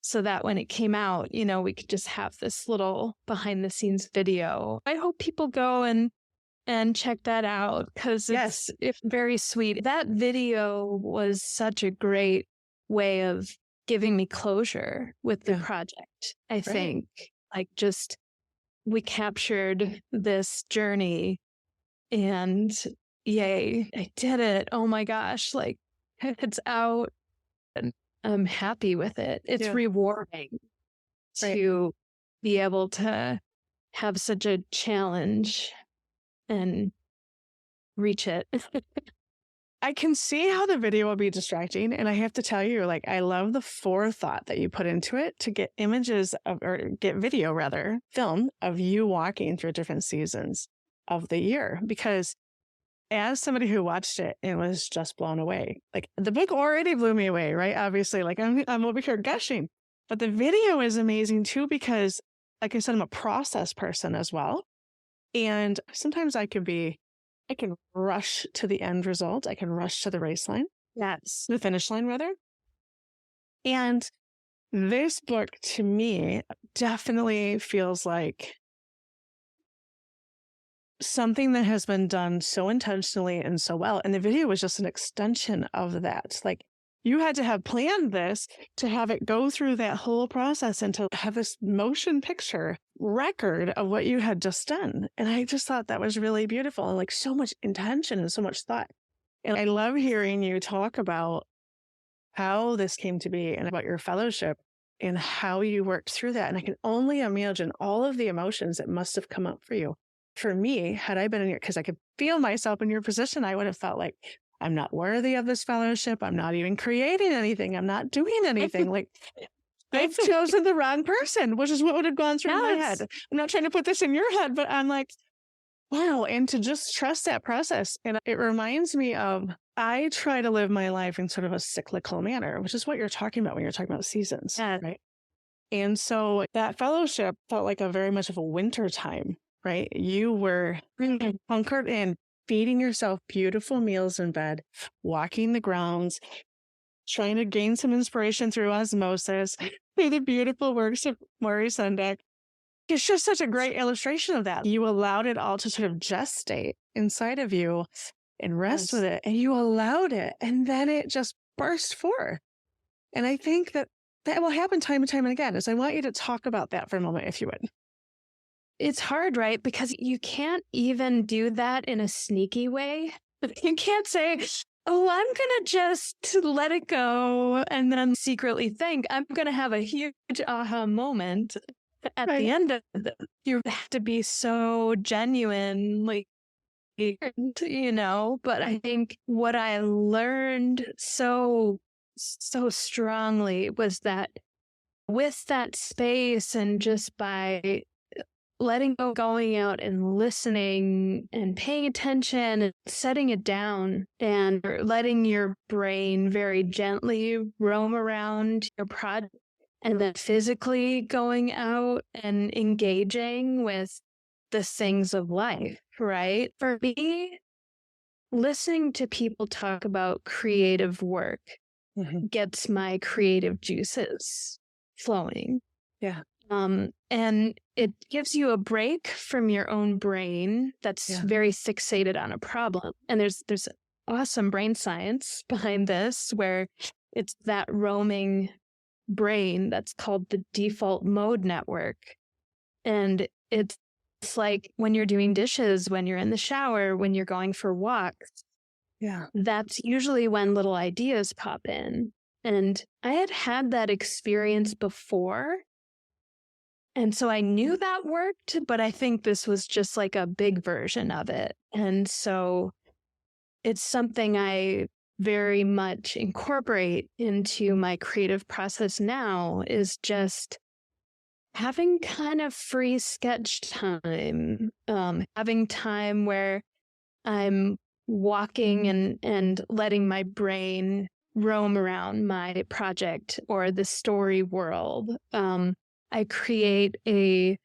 so that when it came out, we could just have this little behind the scenes video. I hope people go and check that out, because it's very sweet. That video was such a great way of giving me closure with the project. I think like just we captured this journey, and yay, I did it. Oh my gosh, like it's out and I'm happy with it. It's rewarding to be able to have such a challenge and reach it. I can see how the video will be distracting. And I have to tell you, like, I love the forethought that you put into it to get get video rather, film of you walking through different seasons of the year. Because as somebody who watched it and was just blown away, like the book already blew me away, right? Obviously, like I'm over here gushing, but the video is amazing too, because like I said, I'm a process person as well. And sometimes I can rush to the end result. I can rush to the race line. Yes. the finish line, rather. And this book, to me, definitely feels like something that has been done so intentionally and so well. And the video was just an extension of that. Like, you had to have planned this to have it go through that whole process and to have this motion picture record of what you had just done. And I just thought that was really beautiful and like so much intention and so much thought. And I love hearing you talk about how this came to be and about your fellowship and how you worked through that. And I can only imagine all of the emotions that must have come up for you. For me, had I been in your, because I could feel myself in your position, I would have felt like, I'm not worthy of this fellowship. I'm not even creating anything. I'm not doing anything. Like, I've chosen the wrong person, which is what would have gone through my head. I'm not trying to put this in your head, but I'm like, wow. And to just trust that process. And it reminds me of, I try to live my life in sort of a cyclical manner, which is what you're talking about when you're talking about seasons, right? And so that fellowship felt like a very much of a winter time, right? You were hunkered in, feeding yourself beautiful meals in bed, walking the grounds, trying to gain some inspiration through osmosis, through the beautiful works of Maurice Sendak. It's just such a great illustration of that. You allowed it all to sort of gestate inside of you and rest with it. And you allowed it. And then it just burst forth. And I think that will happen time and time and again. So I want you to talk about that for a moment, if you would. It's hard, right? Because you can't even do that in a sneaky way. You can't say, oh, I'm going to just let it go and then secretly think I'm going to have a huge aha moment at the end of it. You have to be so genuine, like, but I think what I learned so strongly was that with that space and just by letting go, going out and listening and paying attention and setting it down and letting your brain very gently roam around your project and then physically going out and engaging with the things of life, right? For me, listening to people talk about creative work gets my creative juices flowing. Yeah. And it gives you a break from your own brain that's very fixated on a problem. And there's awesome brain science behind this where it's that roaming brain that's called the default mode network. And it's like when you're doing dishes, when you're in the shower, when you're going for walks. Yeah. That's usually when little ideas pop in. And I had that experience before. And so I knew that worked, but I think this was just like a big version of it. And so it's something I very much incorporate into my creative process now is just having kind of free sketch time, having time where I'm walking and letting my brain roam around my project or the story world. I create a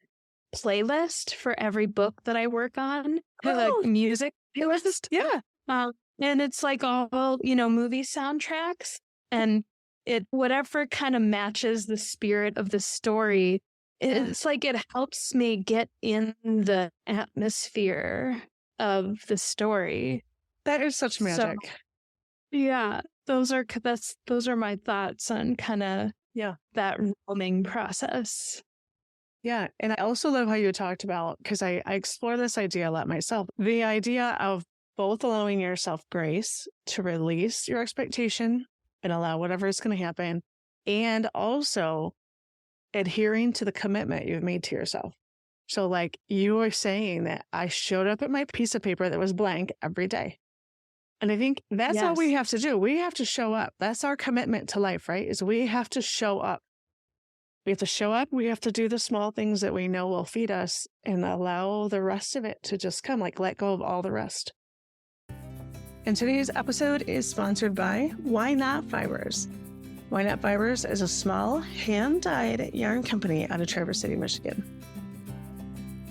playlist for every book that I work on, like music playlist. Yeah. And it's like all, movie soundtracks and it, whatever kind of matches the spirit of the story. It's like it helps me get in the atmosphere of the story. That is such magic. So, yeah, those are my thoughts on kind of that roaming process. Yeah. And I also love how you talked about, because I explore this idea a lot myself, the idea of both allowing yourself grace to release your expectation and allow whatever is going to happen, and also adhering to the commitment you've made to yourself. So like you were saying that I showed up at my piece of paper that was blank every day. And I think that's all we have to do. We have to show up. That's our commitment to life, right? Is we have to show up. We have to show up. We have to do the small things that we know will feed us and allow the rest of it to just come, like let go of all the rest. And today's episode is sponsored by Why Not Fibers. Why Not Fibers is a small, hand-dyed yarn company out of Traverse City, Michigan.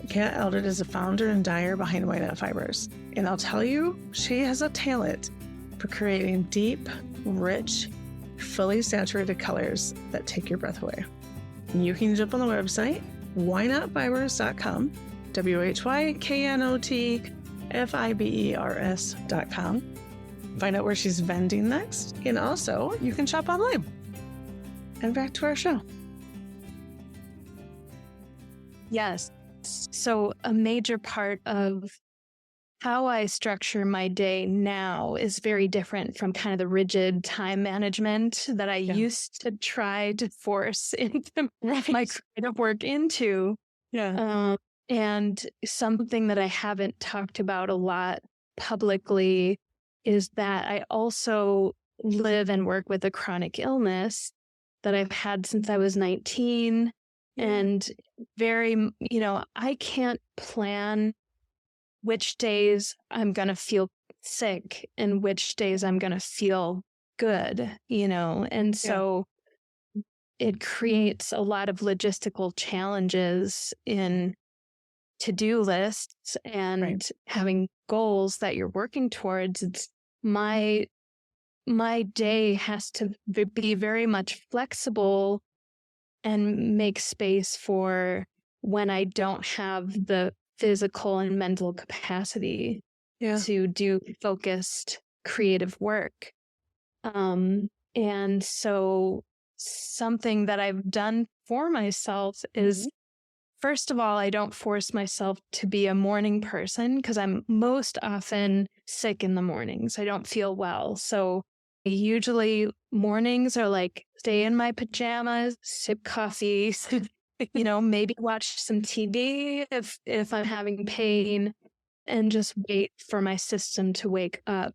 Kat Eldred is the founder and dyer behind Why Not Fibers. And I'll tell you, she has a talent for creating deep, rich, fully saturated colors that take your breath away. You can jump on the website, whynotfibers.com, whynotfibers.com. Find out where she's vending next, and also you can shop online. And back to our show. Yes. So a major part of how I structure my day now is very different from kind of the rigid time management that I used to try to force into my creative work into. Yeah. And something that I haven't talked about a lot publicly is that I also live and work with a chronic illness that I've had since I was 19. And I can't plan which days I'm going to feel sick and which days I'm going to feel good, and so it creates a lot of logistical challenges in to-do lists and having goals that you're working towards. It's my day has to be very much flexible and make space for when I don't have the physical and mental capacity to do focused creative work. And so something that I've done for myself is, first of all, I don't force myself to be a morning person because I'm most often sick in the mornings. I don't feel well. So usually mornings are like stay in my pajamas, sip coffee, maybe watch some TV if I'm having pain, and just wait for my system to wake up.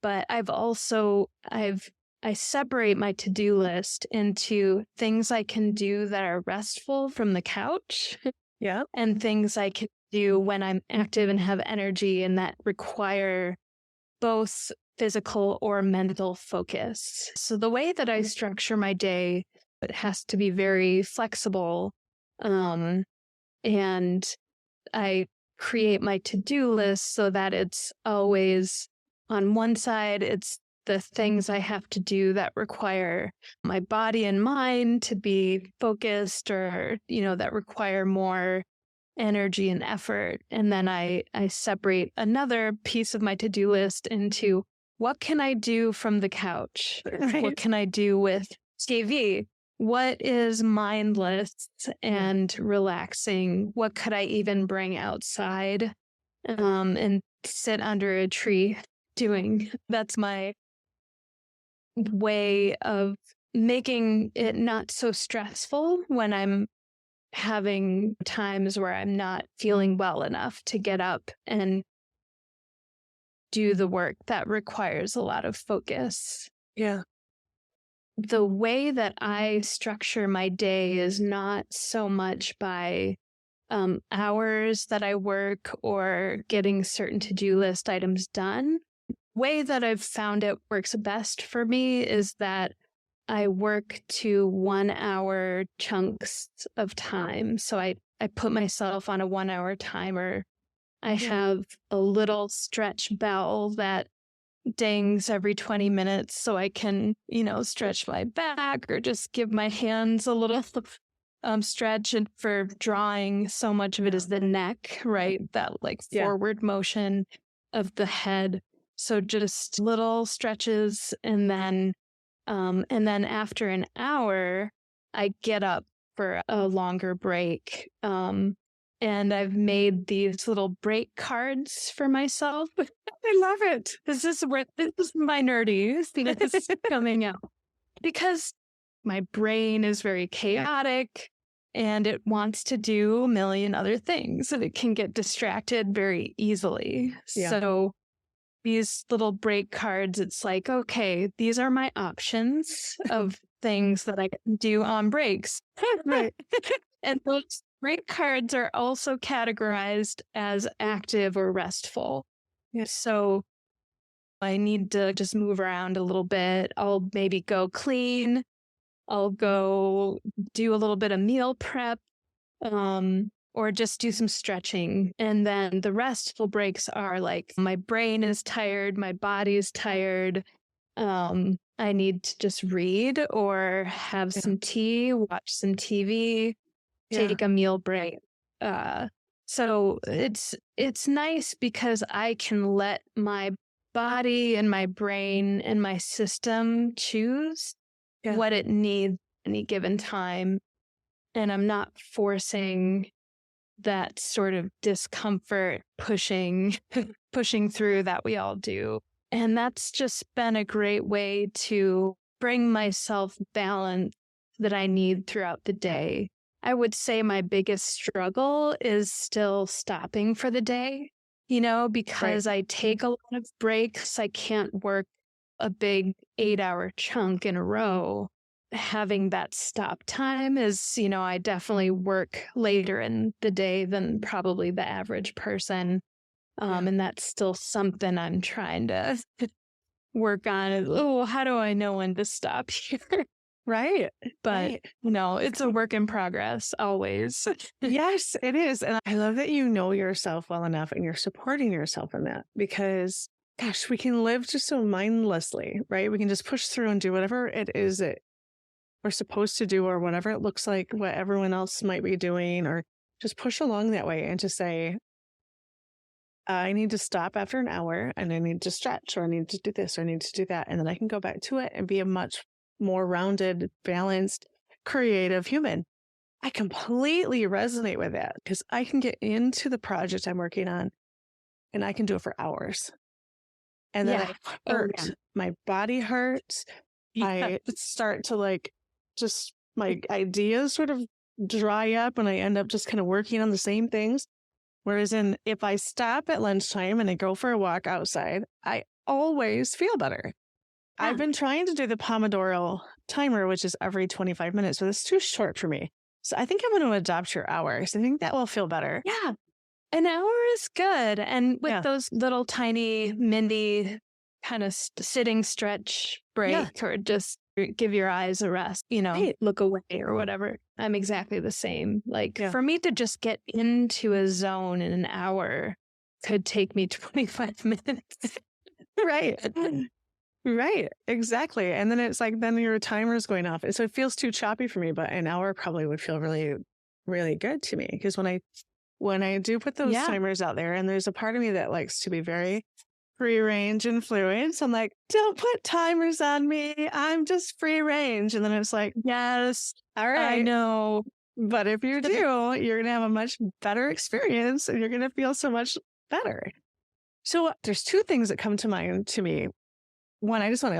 But I separate my to-do list into things I can do that are restful from the couch. Yeah. And things I can do when I'm active and have energy and that require both physical or mental focus. So the way that I structure my day, it has to be very flexible. And I create my to-do list so that it's always on one side, it's the things I have to do that require my body and mind to be focused or, that require more energy and effort. And then I separate another piece of my to-do list into what can I do from the couch? What can I do with TV? What is mindless and relaxing? What could I even bring outside and sit under a tree doing? That's my way of making it not so stressful when I'm having times where I'm not feeling well enough to get up and do the work that requires a lot of focus. Yeah. The way that I structure my day is not so much by hours that I work or getting certain to-do list items done. Way that I've found it works best for me is that I work to 1 hour chunks of time. So I put myself on a 1 hour timer. I have a little stretch bell that dings every 20 minutes so I can, stretch my back or just give my hands a little stretch. And for drawing, so much of it is the neck, right? That forward motion of the head. So just little stretches, and then after an hour, I get up for a longer break. And I've made these little break cards for myself. I love it. This is my nerdy that's coming out, because my brain is very chaotic and it wants to do a million other things, and it can get distracted very easily. Yeah. So these little break cards, it's like, okay, these are my options of things that I can do on breaks. Right. And those break cards are also categorized as active or restful. Yeah. So I need to just move around a little bit. I'll maybe go clean. I'll go do a little bit of meal prep, or just do some stretching. And then the restful breaks are like my brain is tired, my body is tired. I'm I need to just read or have some tea, watch some TV, take a meal break. So it's nice because I can let my body and my brain and my system choose what it needs at any given time. And I'm not forcing that sort of discomfort pushing through that we all do. And that's just been a great way to bring myself balance that I need throughout the day. I would say my biggest struggle is still stopping for the day, because I take a lot of breaks. I can't work a big 8-hour chunk in a row. Having that stop time is, I definitely work later in the day than probably the average person. And that's still something I'm trying to work on. How do I know when to stop here? Right. But, it's a work in progress always. Yes, it is. And I love that you know yourself well enough and you're supporting yourself in that because, gosh, we can live just so mindlessly, right? We can just push through and do whatever it is that we're supposed to do or whatever it looks like, what everyone else might be doing, or just push along that way and to say, I need to stop after an hour and I need to stretch or I need to do this or I need to do that. And then I can go back to it and be a much more rounded, balanced, creative human. I completely resonate with that because I can get into the project I'm working on and I can do it for hours. And then I hurt. My body hurts. I start to just my ideas sort of dry up and I end up just kind of working on the same things. Whereas if I stop at lunchtime and I go for a walk outside, I always feel better. Yeah. I've been trying to do the Pomodoro timer, which is every 25 minutes, but it's too short for me. So I think I'm going to adopt your hours. I think that will feel better. Yeah. An hour is good. And with those little tiny mini kind of sitting stretch break or just give your eyes a rest, look away or whatever. I'm exactly the same. For me to just get into a zone in an hour could take me 25 minutes. Right. Right. Exactly. And then it's then your timer is going off. And so it feels too choppy for me, but an hour probably would feel really, really good to me. Because when I do put those timers out there, and there's a part of me that likes to be very free range and fluid. So I'm like, don't put timers on me. I'm just free range. And then it's yes, all right. I know. But if you do, you're going to have a much better experience and you're going to feel so much better. So there's two things that come to mind to me. One, I just want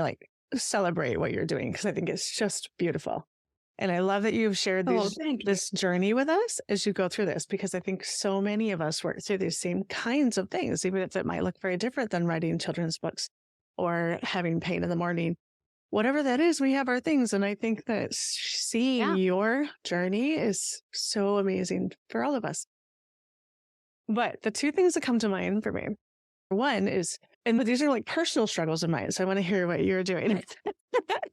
to celebrate what you're doing because I think it's just beautiful. And I love that you've shared this journey with us as you go through this, because I think so many of us work through these same kinds of things, even if it might look very different than writing children's books or having pain in the morning. Whatever that is, we have our things. And I think that seeing your journey is so amazing for all of us. But the two things that come to mind for me, one is, and these are personal struggles of mine, so I want to hear what you're doing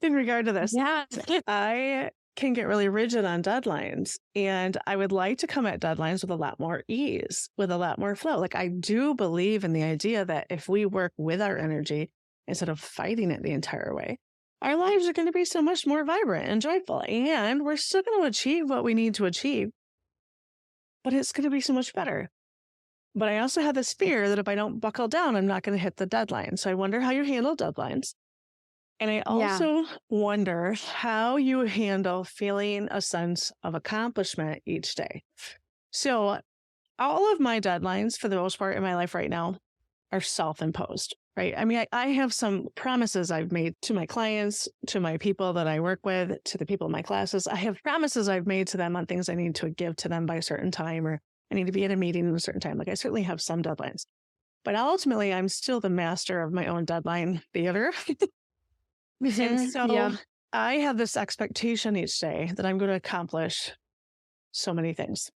in regard to this. Yeah. I can get really rigid on deadlines, and I would like to come at deadlines with a lot more ease, with a lot more flow. I do believe in the idea that if we work with our energy instead of fighting it the entire way, our lives are going to be so much more vibrant and joyful, and we're still going to achieve what we need to achieve, but it's going to be so much better. But I also have this fear that if I don't buckle down, I'm not going to hit the deadline. So I wonder how you handle deadlines. And I also wonder how you handle feeling a sense of accomplishment each day. So all of my deadlines, for the most part in my life right now, are self-imposed, right? I mean, I have some promises I've made to my clients, to my people that I work with, to the people in my classes. I have promises I've made to them on things I need to give to them by a certain time, or I need to be at a meeting at a certain time. I certainly have some deadlines, but ultimately I'm still the master of my own deadline theater. And so I have this expectation each day that I'm going to accomplish so many things.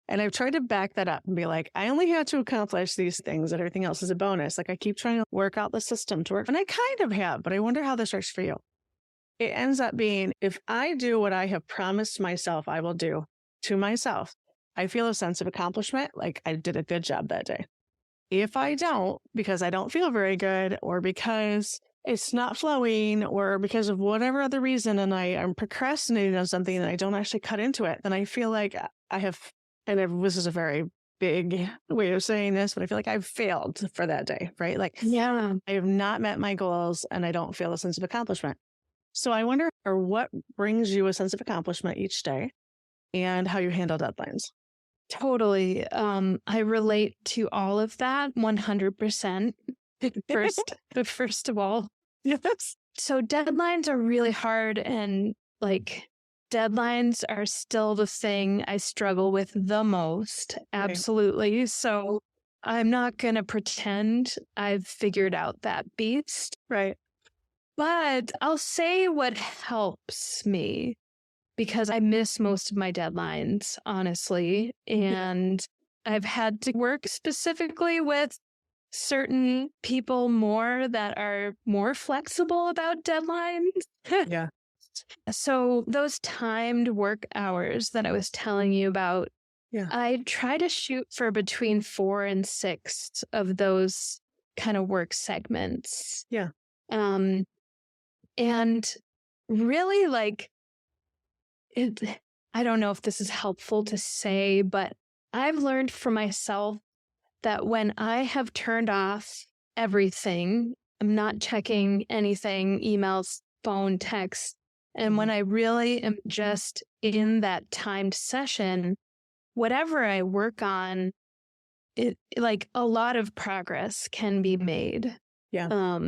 And I've tried to back that up and be like, I only have to accomplish these things and everything else is a bonus. I keep trying to work out the system to work. And I kind of have, but I wonder how this works for you. It ends up being, if I do what I have promised myself I will do to myself, I feel a sense of accomplishment, like I did a good job that day. If I don't, because I don't feel very good or because it's not flowing, or because of whatever other reason, and I'm procrastinating on something and I don't actually cut into it, then I feel like I have, this is a very big way of saying this, but I feel like I've failed for that day, right? Like Yeah. I have not met my goals and I don't feel a sense of accomplishment. So I wonder what brings you a sense of accomplishment each day and how you handle deadlines. Totally. I relate to all of that 100%. First of all. Yes. So deadlines are really hard, and like deadlines are still the thing I struggle with the most. Right. Absolutely. So I'm not going to pretend I've figured out that beast. Right. But I'll say what helps me, because I miss most of my deadlines, honestly. And I've had to work specifically with certain people more that are more flexible about deadlines. Yeah. So those timed work hours that I was telling you about, Yeah. I try to shoot for between 4 and 6 of those kind of work segments. Yeah. And really, like, it, I don't know if this is helpful to say, but I've learned for myself that when I have turned off everything, I'm not checking anything, emails, phone, text, and when I really am just in that timed session, whatever I work on, it, like, a lot of progress can be made. Yeah.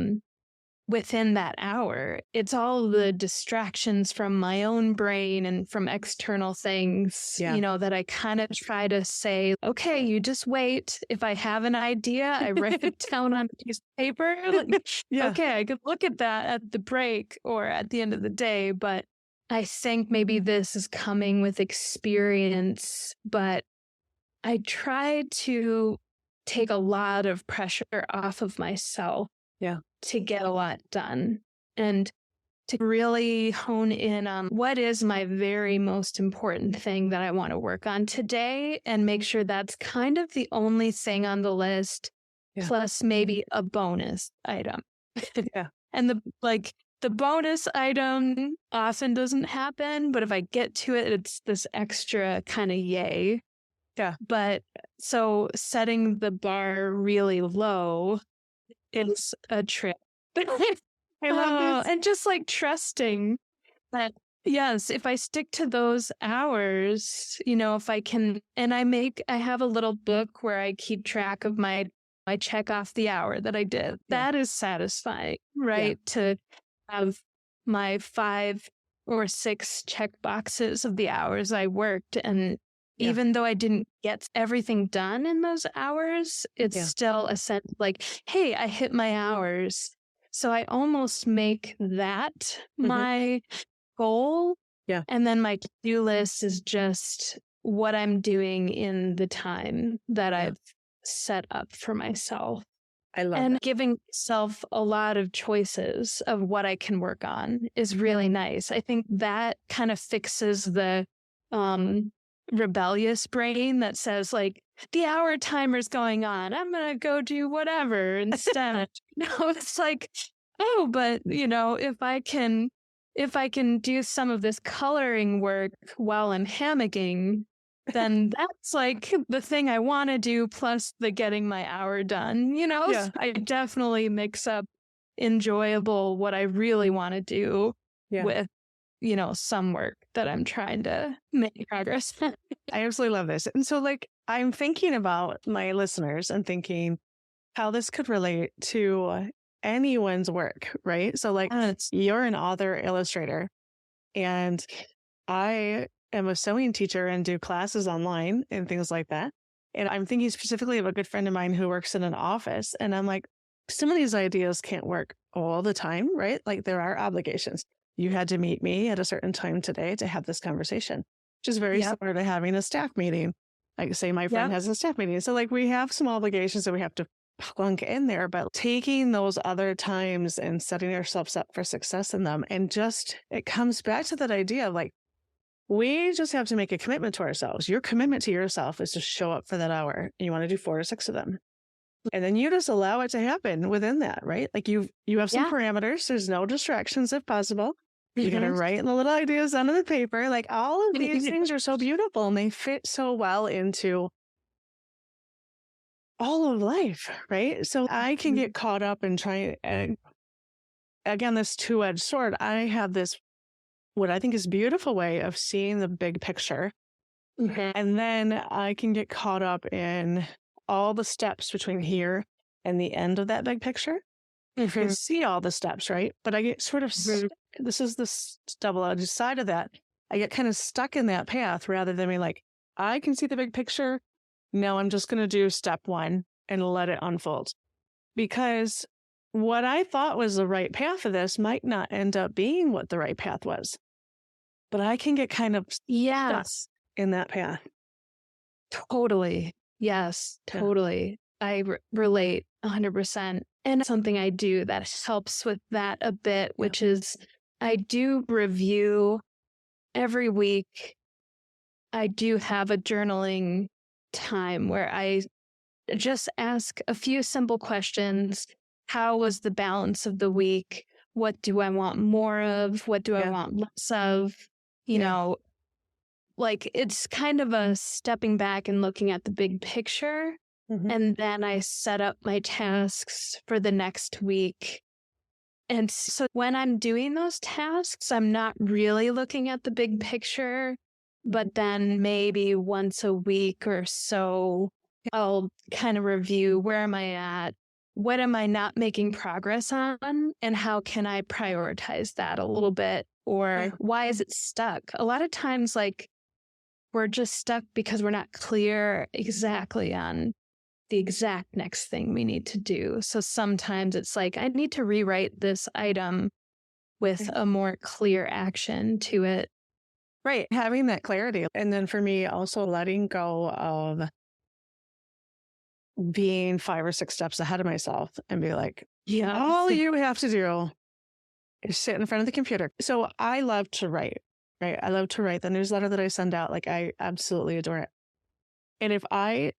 Within that hour. It's all the distractions from my own brain and from external things, Yeah. that I kind of try to say, okay, you just wait. If I have an idea, I write it down on a piece of paper. Like, Yeah. okay, I could look at that at the break or at the end of the day, but I think maybe this is coming with experience, but I try to take a lot of pressure off of myself. Yeah. To get a lot done and to really hone in on what is my very most important thing that I want to work on today, and make sure that's kind of the only thing on the list, plus maybe a bonus item. Yeah. And the bonus item often doesn't happen, but if I get to it, it's this extra kind of yay. Yeah. But so setting the bar really low, it's a trip. I love this. And just like trusting that, yes, if I stick to those hours, if I can, and I have a little book where I keep track of I check off the hour that I did. Yeah. That is satisfying, right? To have my 5 or 6 check boxes of the hours I worked, and even though I didn't get everything done in those hours, it's still a sense like, hey, I hit my hours. So I almost make that my goal. Yeah. And then my to-do list is just what I'm doing in the time that I've set up for myself. I love and that. giving myself a lot of choices of what I can work on is really nice. I think that kind of fixes the rebellious brain that says, like, the hour timer's going on, I'm going to go do whatever instead. No, it's like, oh, but if I can do some of this coloring work while I'm hammocking, then that's like the thing I want to do, plus the getting my hour done, So I definitely mix up enjoyable, what I really want to do with, some work that I'm trying to make progress. I absolutely love this. And so, like, I'm thinking about my listeners and thinking how this could relate to anyone's work, right? So, like, you're an author, illustrator, and I am a sewing teacher and do classes online and things like that. And I'm thinking specifically of a good friend of mine who works in an office. And I'm like, some of these ideas can't work all the time, right? Like, there are obligations. You had to meet me at a certain time today to have this conversation, which is very similar to having a staff meeting. Like, say my friend has a staff meeting. So, like, we have some obligations that we have to plunk in there, but taking those other times and setting ourselves up for success in them. And just, it comes back to that idea of, like, we just have to make a commitment to ourselves. Your commitment to yourself is to show up for that hour. And you want to do 4 to 6 of them. And then you just allow it to happen within that, right? Like you have some Yeah. parameters. There's no distractions if possible. You got to Mhm. write the little ideas onto the paper. Like all of these things are so beautiful and they fit so well into all of life, right? So I can get caught up in trying, again, this two-edged sword. I have this, what I think is beautiful way of seeing the big picture. Mhm. And then I can get caught up in all the steps between here and the end of that big picture. You can Mhm. see all the steps, right? But I get sort of, Mhm. this is the double-edged side of that. I get kind of stuck in that path rather than being like, I can see the big picture. No, I'm just going to do step one and let it unfold. Because what I thought was the right path of this might not end up being what the right path was. But I can get kind of stuck Yes. in that path. Totally. Yes, Yeah. totally. I relate 100%. And something I do that helps with that a bit, which is I do review every week. I do have a journaling time where I just ask a few simple questions. How was the balance of the week? What do I want more of? What do I want less of? You know, like it's kind of a stepping back and looking at the big picture. And then I set up my tasks for the next week. And so when I'm doing those tasks, I'm not really looking at the big picture, but then maybe once a week or so, I'll kind of review where am I at? What am I not making progress on? And how can I prioritize that a little bit? Or why is it stuck? A lot of times, like, we're just stuck because we're not clear exactly on the exact next thing we need to do. So sometimes it's like, I need to rewrite this item with a more clear action to it. Right. Having that clarity. And then for me, also letting go of being 5 or 6 steps ahead of myself and be like, all you have to do is sit in front of the computer. So I love to write, right? I love to write the newsletter that I send out. Like I absolutely adore it. And if I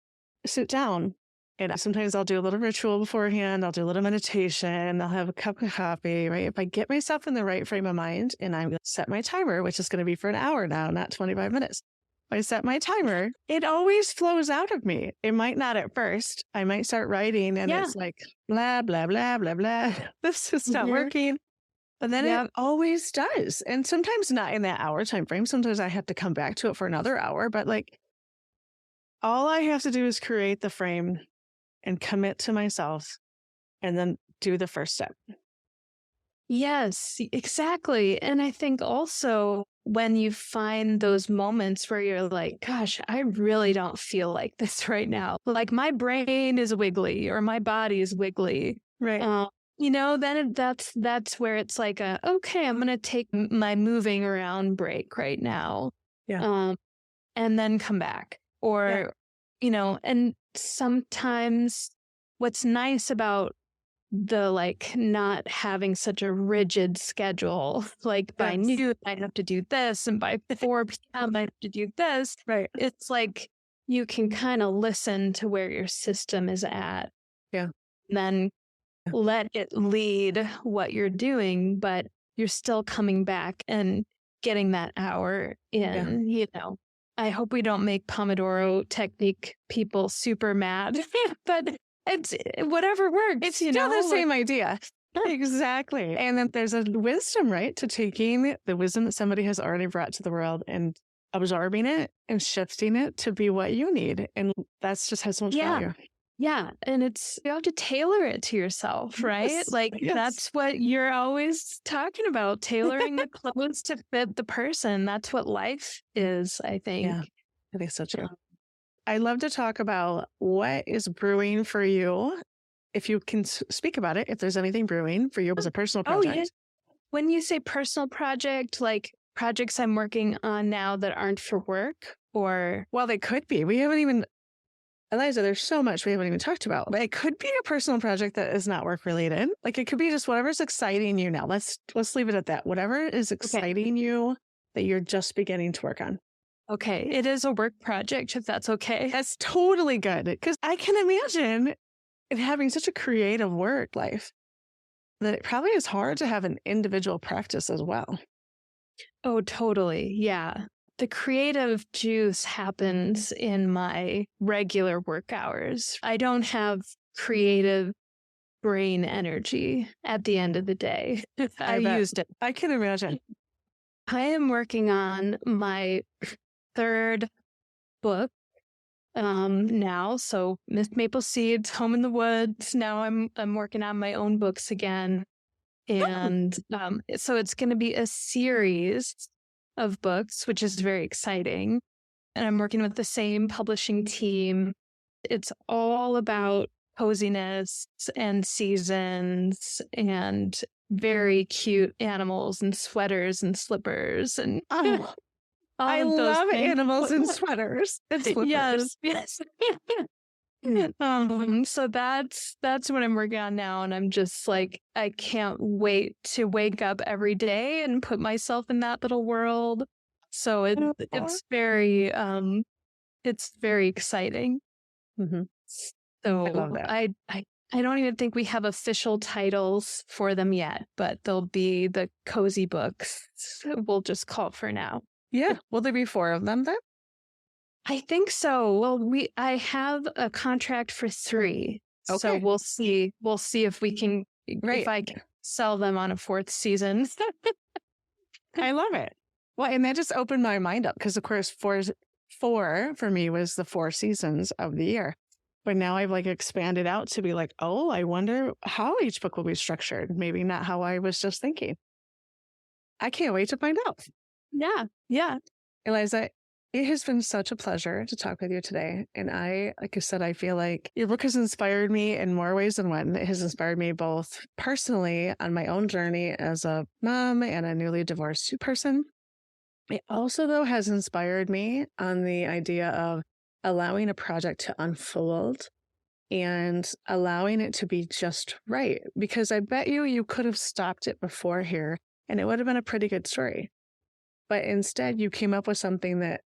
sit down and sometimes I'll do a little ritual beforehand, I'll do a little meditation, I'll have a cup of coffee, right? If I get myself in the right frame of mind and I'm going to set my timer, which is going to be for an hour now, not 25 minutes. If I set my timer, it always flows out of me. It might not at first. I might start writing and it's like, blah, blah, blah, blah, blah. This is not working. But then it always does. And sometimes not in that hour time frame. Sometimes I have to come back to it for another hour. But like, all I have to do is create the frame and commit to myself and then do the first step. Yes, exactly. And I think also when you find those moments where you're like, gosh, I really don't feel like this right now. Like my brain is wiggly or my body is wiggly. Right. Then that's where it's like, okay, I'm going to take my moving around break right now. Yeah. And then come back. Or, and sometimes what's nice about the like not having such a rigid schedule, like by noon I have to do this and by 4 p.m. I have to do this. Right. It's like you can kind of listen to where your system is at. Yeah. Then let it lead what you're doing, but you're still coming back and getting that hour in, I hope we don't make Pomodoro technique people super mad, but it's whatever works. It's still the same idea. Exactly. And then there's a wisdom, right? To taking the wisdom that somebody has already brought to the world and absorbing it and shifting it to be what you need. And that's just has so much value. Yeah. And you have to tailor it to yourself, right? Yes. That's what you're always talking about, tailoring the clothes to fit the person. That's what life is, I think. Yeah, I think so too. I love to talk about what is brewing for you. If you can speak about it, if there's anything brewing for you as a personal project. Yeah. When you say personal project, like projects I'm working on now that aren't for work or? Well, they could be. We haven't even, Eliza, there's so much we haven't even talked about. But it could be a personal project that is not work related. Like it could be just whatever's exciting you now. Let's leave it at that. Whatever is exciting you that you're just beginning to work on. Okay. It is a work project, if that's okay. That's totally good. Because I can imagine and having such a creative work life that it probably is hard to have an individual practice as well. Oh, totally. Yeah. The creative juice happens in my regular work hours. I don't have creative brain energy at the end of the day. I bet. used it. I can imagine. I am working on my third book now. So Miss Maple Seeds, Home in the Woods. Now I'm working on my own books again. And so it's going to be a series of books, which is very exciting. And I'm working with the same publishing team. It's all about coziness and seasons and very cute animals and sweaters and slippers and Oh, all I of those love things. animals and sweaters and slippers. Yes. So that's what I'm working on now, and I'm just like, I can't wait to wake up every day and put myself in that little world. So it's very exciting. Mm-hmm. So I love that. I don't even think we have official titles for them yet, but they'll be the cozy books. We'll just call it for now. Yeah. Will there be 4 of them then? I think so. Well, I have a contract for 3. Okay. So we'll see. We'll see if we can, Right. if I can sell them on a 4th season. I love it. Well, and that just opened my mind up because, of course, 4 for me was the 4 seasons of the year. But now I've like expanded out to be like, oh, I wonder how each book will be structured. Maybe not how I was just thinking. I can't wait to find out. Yeah. Yeah. Eliza, it has been such a pleasure to talk with you today. And like I said, I feel like your book has inspired me in more ways than one. It has inspired me both personally on my own journey as a mom and a newly divorced person. It also, though, has inspired me on the idea of allowing a project to unfold and allowing it to be just right. Because I bet you could have stopped it before here and it would have been a pretty good story. But instead, you came up with something that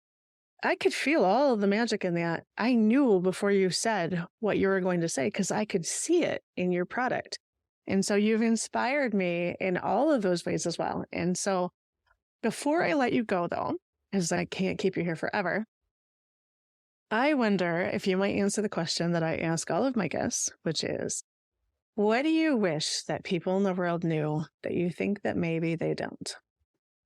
I could feel all of the magic in that. I knew before you said what you were going to say because I could see it in your product. And so you've inspired me in all of those ways as well. And so before I let you go, though, as I can't keep you here forever, I wonder if you might answer the question that I ask all of my guests, which is, what do you wish that people in the world knew that you think that maybe they don't?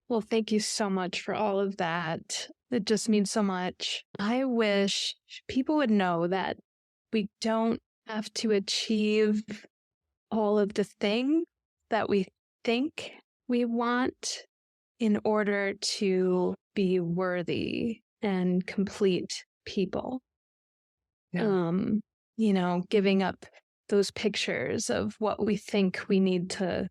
Well, thank you so much for all of that. It just means so much. I wish people would know that we don't have to achieve all of the things that we think we want in order to be worthy and complete people. Yeah. Giving up those pictures of what we think we need to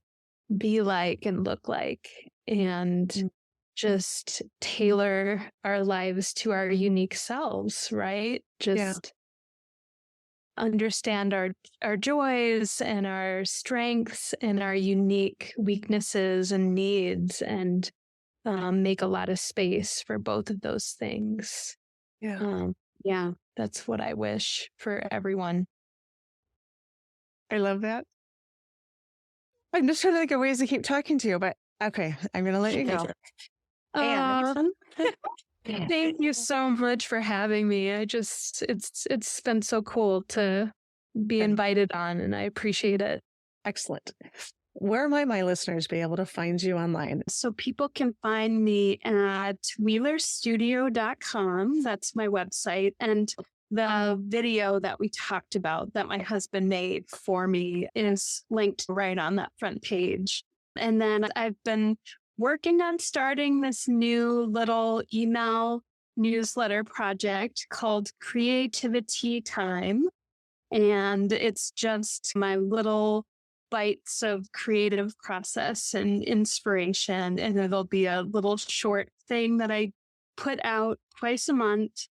be like and look like, and just tailor our lives to our unique selves, right? Just understand our joys and our strengths and our unique weaknesses and needs, and make a lot of space for both of those things. Yeah, that's what I wish for everyone. I love that. I'm just trying to think of ways to keep talking to you, but okay, I'm going to let you go. Thank you so much for having me. It's been so cool to be invited on, and I appreciate it. Excellent. Where might my listeners be able to find you online? So people can find me at wheelerstudio.com. That's my website. And the video that we talked about that my husband made for me is linked right on that front page. And then I've been working on starting this new little email newsletter project called Creativity Time. And it's just my little bites of creative process and inspiration. And there'll be a little short thing that I put out twice a month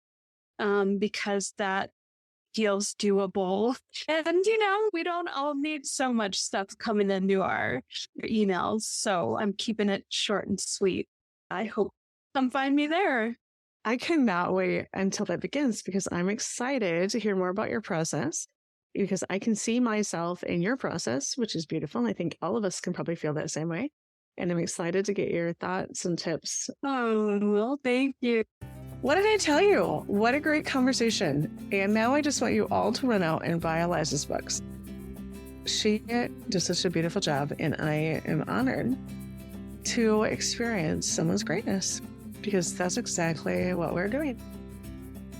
because that feels doable. And, we don't all need so much stuff coming into our emails. So I'm keeping it short and sweet. I hope come find me there. I cannot wait until that begins because I'm excited to hear more about your process. because I can see myself in your process, which is beautiful. And I think all of us can probably feel that same way. And I'm excited to get your thoughts and tips. Oh, well, thank you. What did I tell you? What a great conversation. And now I just want you all to run out and buy Eliza's books. She does such a beautiful job, and I am honored to experience someone's greatness, because that's exactly what we're doing.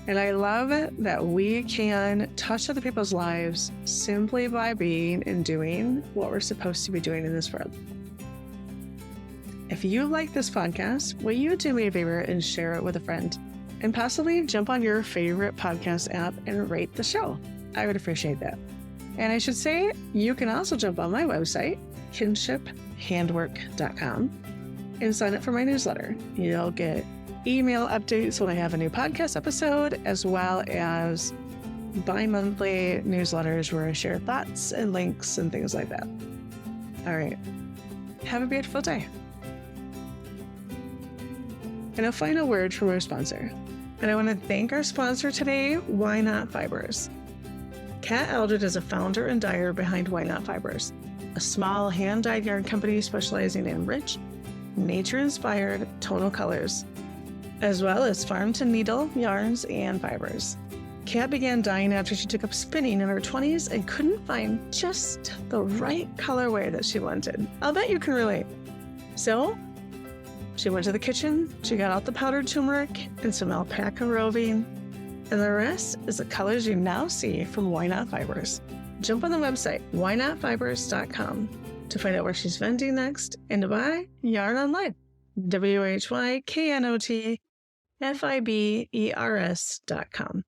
And I love that we can touch other people's lives simply by being and doing what we're supposed to be doing in this world. If you like this podcast, will you do me a favor and share it with a friend? And possibly jump on your favorite podcast app and rate the show. I would appreciate that. And I should say, you can also jump on my website, kinshiphandwork.com, and sign up for my newsletter. You'll get email updates when I have a new podcast episode, as well as bi-monthly newsletters where I share thoughts and links and things like that. All right. Have a beautiful day. And a final word from our sponsor. And I want to thank our sponsor today, Why Not Fibers. Kat Eldred is a founder and dyer behind Why Not Fibers, a small hand-dyed yarn company specializing in rich, nature-inspired tonal colors, as well as farm-to-needle yarns and fibers. Kat began dyeing after she took up spinning in her 20s and couldn't find just the right colorway that she wanted. I'll bet you can relate. So, she went to the kitchen, she got out the powdered turmeric and some alpaca roving, and the rest is the colors you now see from Why Not Fibers. Jump on the website, whynotfibers.com, to find out where she's vending next and to buy yarn online. WHYKNOTFIBERS.com.